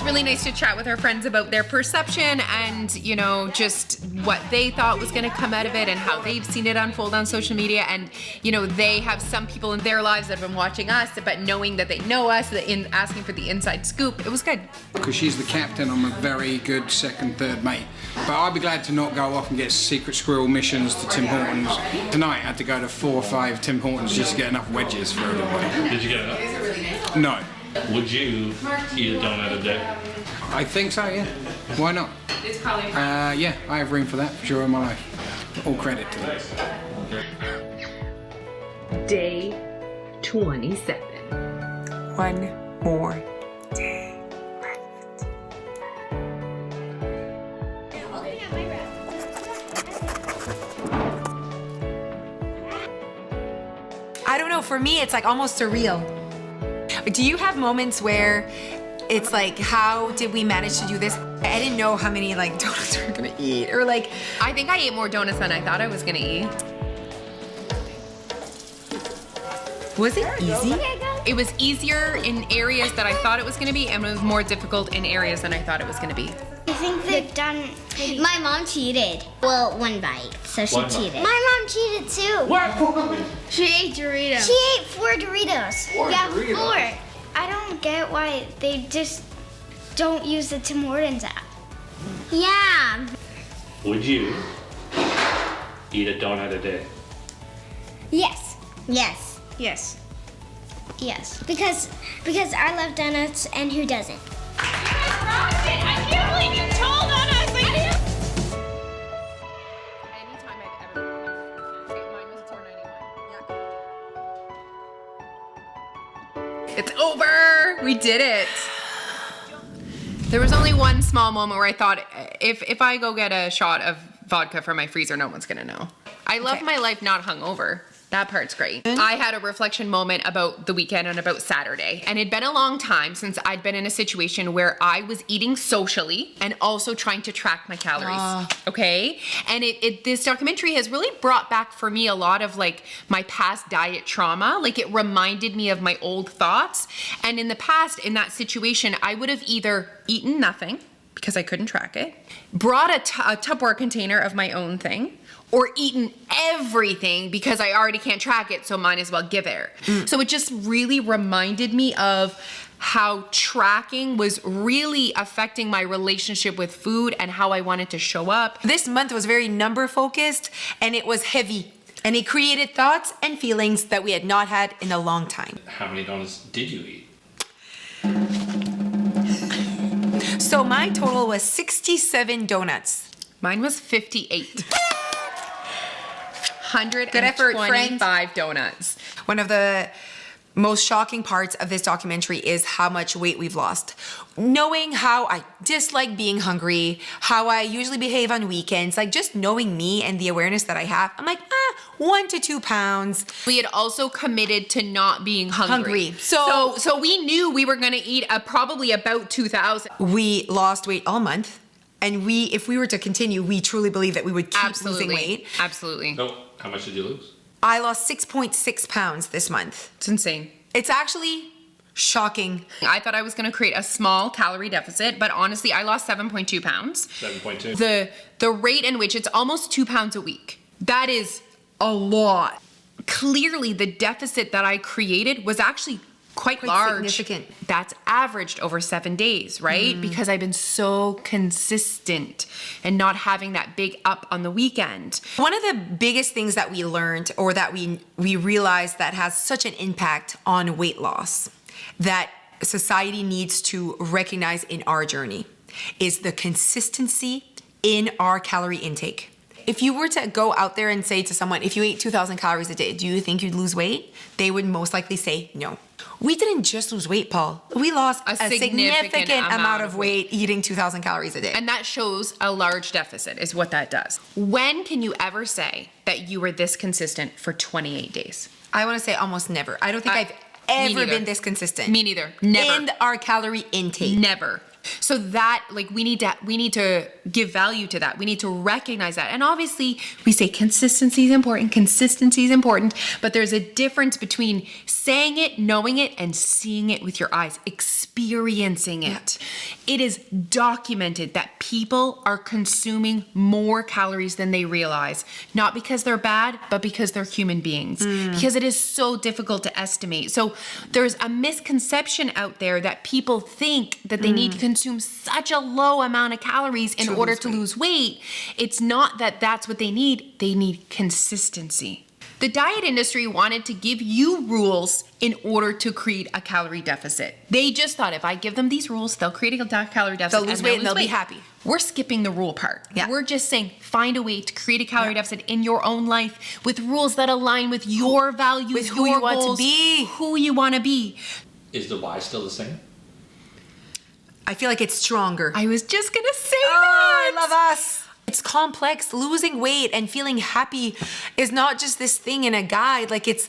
Really nice to chat with our friends about their perception and, you know, just what they thought was going to come out of it and how they've seen it unfold on social media. And, you know, they have some people in their lives that have been watching us, but knowing that they know us, asking for the inside scoop, it was good. Because she's the captain, I'm a very good second, third mate. But I'd be glad to not go off and get secret squirrel missions to Tim Hortons. Tonight I had to go to 4 or 5 Tim Hortons just to get enough wedges for everybody. Did you get enough? No. Would you eat a donut a day? I think so, yeah. Why not? It's probably yeah, I have room for that for sure in my life. All credit to them. Day 27. One more day. I don't know, for me it's like almost surreal. Do you have moments where it's like, how did we manage to do this? I didn't know how many like donuts we were gonna eat, or like. I think I ate more donuts than I thought I was gonna eat. Was it easy? It was easier in areas that I thought it was gonna be, and it was more difficult in areas than I thought it was gonna be. I think they've done. My mom cheated. Well, one bite, so she cheated. My mom cheated too. What? She ate Doritos. She ate 4 Doritos. Yeah, Doritos. 4. I don't get why they just don't use the Tim Hortons app. Yeah. Would you eat a donut a day? Yes. Yes. Yes. Yes. Because I love donuts, and who doesn't? I can't believe you told on us. Anytime I've ever mine was $4.91. It's over. We did it. There was only one small moment where I thought, if I go get a shot of vodka from my freezer, no one's gonna know. I love my life not hungover. That part's great. I had a reflection moment about the weekend and about Saturday. And it'd been a long time since I'd been in a situation where I was eating socially and also trying to track my calories. Okay? And this documentary has really brought back for me a lot of like my past diet trauma. Like it reminded me of my old thoughts. And in the past, in that situation, I would have either eaten nothing because I couldn't track it, brought a Tupperware container of my own thing, or eaten everything because I already can't track it, so might as well give it. So it just really reminded me of how tracking was really affecting my relationship with food and how I wanted to show up. This month was very number focused, and it was heavy. And it created thoughts and feelings that we had not had in a long time. How many donuts did you eat? So my total was 67 donuts. Mine was 58. 125 Good effort, friend. Donuts. One of the most shocking parts of this documentary is how much weight we've lost. Knowing how I dislike being hungry, how I usually behave on weekends, like just knowing me and the awareness that I have, I'm like, 1 to 2 pounds. We had also committed to not being hungry. So we knew we were gonna eat probably about 2,000. We lost weight all month. And if we were to continue, we truly believe that we would keep losing weight. Absolutely. No, how much did you lose? I lost 6.6 pounds this month. It's insane. It's actually shocking. I thought I was gonna create a small calorie deficit, but honestly, I lost 7.2 pounds. 7.2. The rate in which it's almost 2 pounds a week. That is a lot. Clearly, the deficit that I created was actually quite large. Significant. That's averaged over 7 days, right? Because I've been so consistent and not having that big up on the weekend. One of the biggest things that we learned, or that we realized that has such an impact on weight loss, that society needs to recognize in our journey, is the consistency in our calorie intake. If you were to go out there and say to someone, if you ate 2,000 calories a day, do you think you'd lose weight? They would most likely say no. We didn't just lose weight, Paul. We lost a significant amount of weight eating 2,000 calories a day. And that shows a large deficit is what that does. When can you ever say that you were this consistent for 28 days? I want to say almost never. I don't think I've ever been this consistent. Me neither. Never. In our calorie intake. Never. So that, like, we need to give value to that. We need to recognize that. And obviously, we say consistency is important, but there's a difference between saying it, knowing it, and seeing it with your eyes, experiencing it. It is documented that people are consuming more calories than they realize, not because they're bad, but because they're human beings, because it is so difficult to estimate. So there's a misconception out there that people think that they need to consume such a low amount of calories in order to lose weight. It's not that that's what they need. They need consistency. The diet industry wanted to give you rules in order to create a calorie deficit. They just thought if I give them these rules, they'll create a calorie deficit. They'll lose weight and they'll be happy. We're skipping the rule part. Yeah. We're just saying find a way to create a calorie deficit in your own life with rules that align with your values, with who you want to be, who you want to be. Is the why still the same? I feel like it's stronger. I was just gonna say that. I love us. It's complex. Losing weight and feeling happy is not just this thing in a guide. Like it's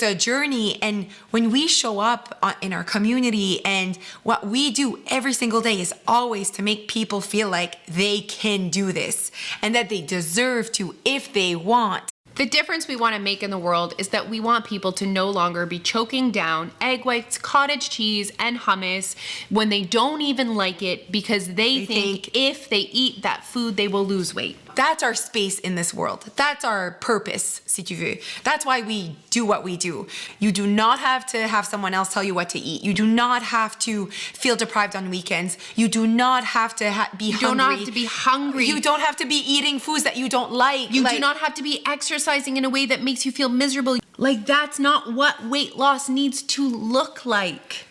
a journey. And when we show up in our community, and what we do every single day is always to make people feel like they can do this and that they deserve to if they want. The difference we want to make in the world is that we want people to no longer be choking down egg whites, cottage cheese, and hummus when they don't even like it because they think if they eat that food, they will lose weight. That's our space in this world. That's our purpose, si tu veux. That's why we do what we do. You do not have to have someone else tell you what to eat. You do not have to feel deprived on weekends. You do not have to be hungry. You don't have to be hungry. You don't have to be eating foods that you don't like. You do not have to be exercising in a way that makes you feel miserable. Like, that's not what weight loss needs to look like.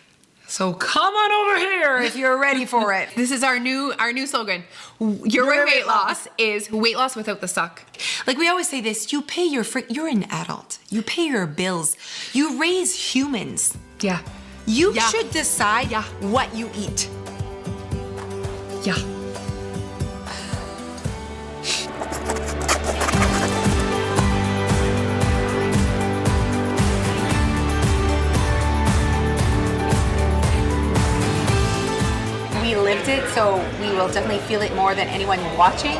So come on over here if you're ready for it. This is our new slogan. Your weight loss is weight loss without the suck. Like we always say this, you're an adult. You pay your bills. You raise humans. Yeah. You should decide what you eat. Yeah. We lived it, so we will definitely feel it more than anyone watching.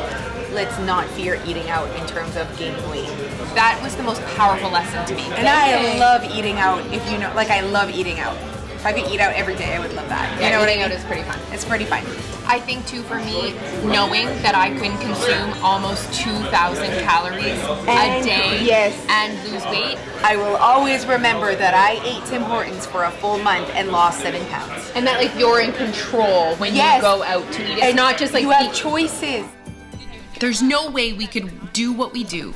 Let's not fear eating out in terms of gaining weight. That was the most powerful lesson to me. And I love eating out, if you know, like I love eating out. If I could eat out every day, I would love that. Yeah, eating out is pretty fun. It's pretty fun. I think too, for me, knowing that I can consume almost 2,000 calories a day and lose weight. I will always remember that I ate Tim Hortons for a full month and lost 7 pounds. And that like you're in control when you go out to eat. It's not just like you have choices. There's no way we could do what we do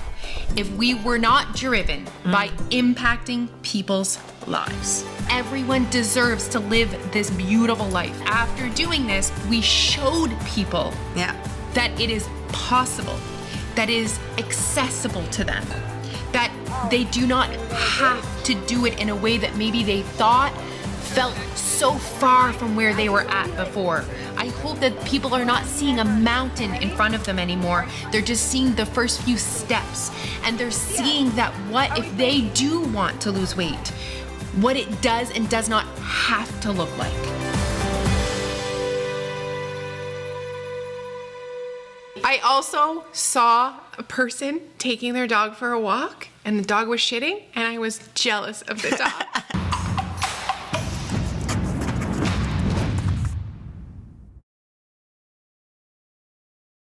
if we were not driven by impacting people's lives. Everyone deserves to live this beautiful life. After doing this, we showed people that it is possible, that it is accessible to them, that they do not have to do it in a way that maybe they thought felt so far from where they were at before. I hope that people are not seeing a mountain in front of them anymore. They're just seeing the first few steps, and they're seeing that what if they do want to lose weight, what it does and does not have to look like. I also saw a person taking their dog for a walk, and the dog was shitting, and I was jealous of the dog.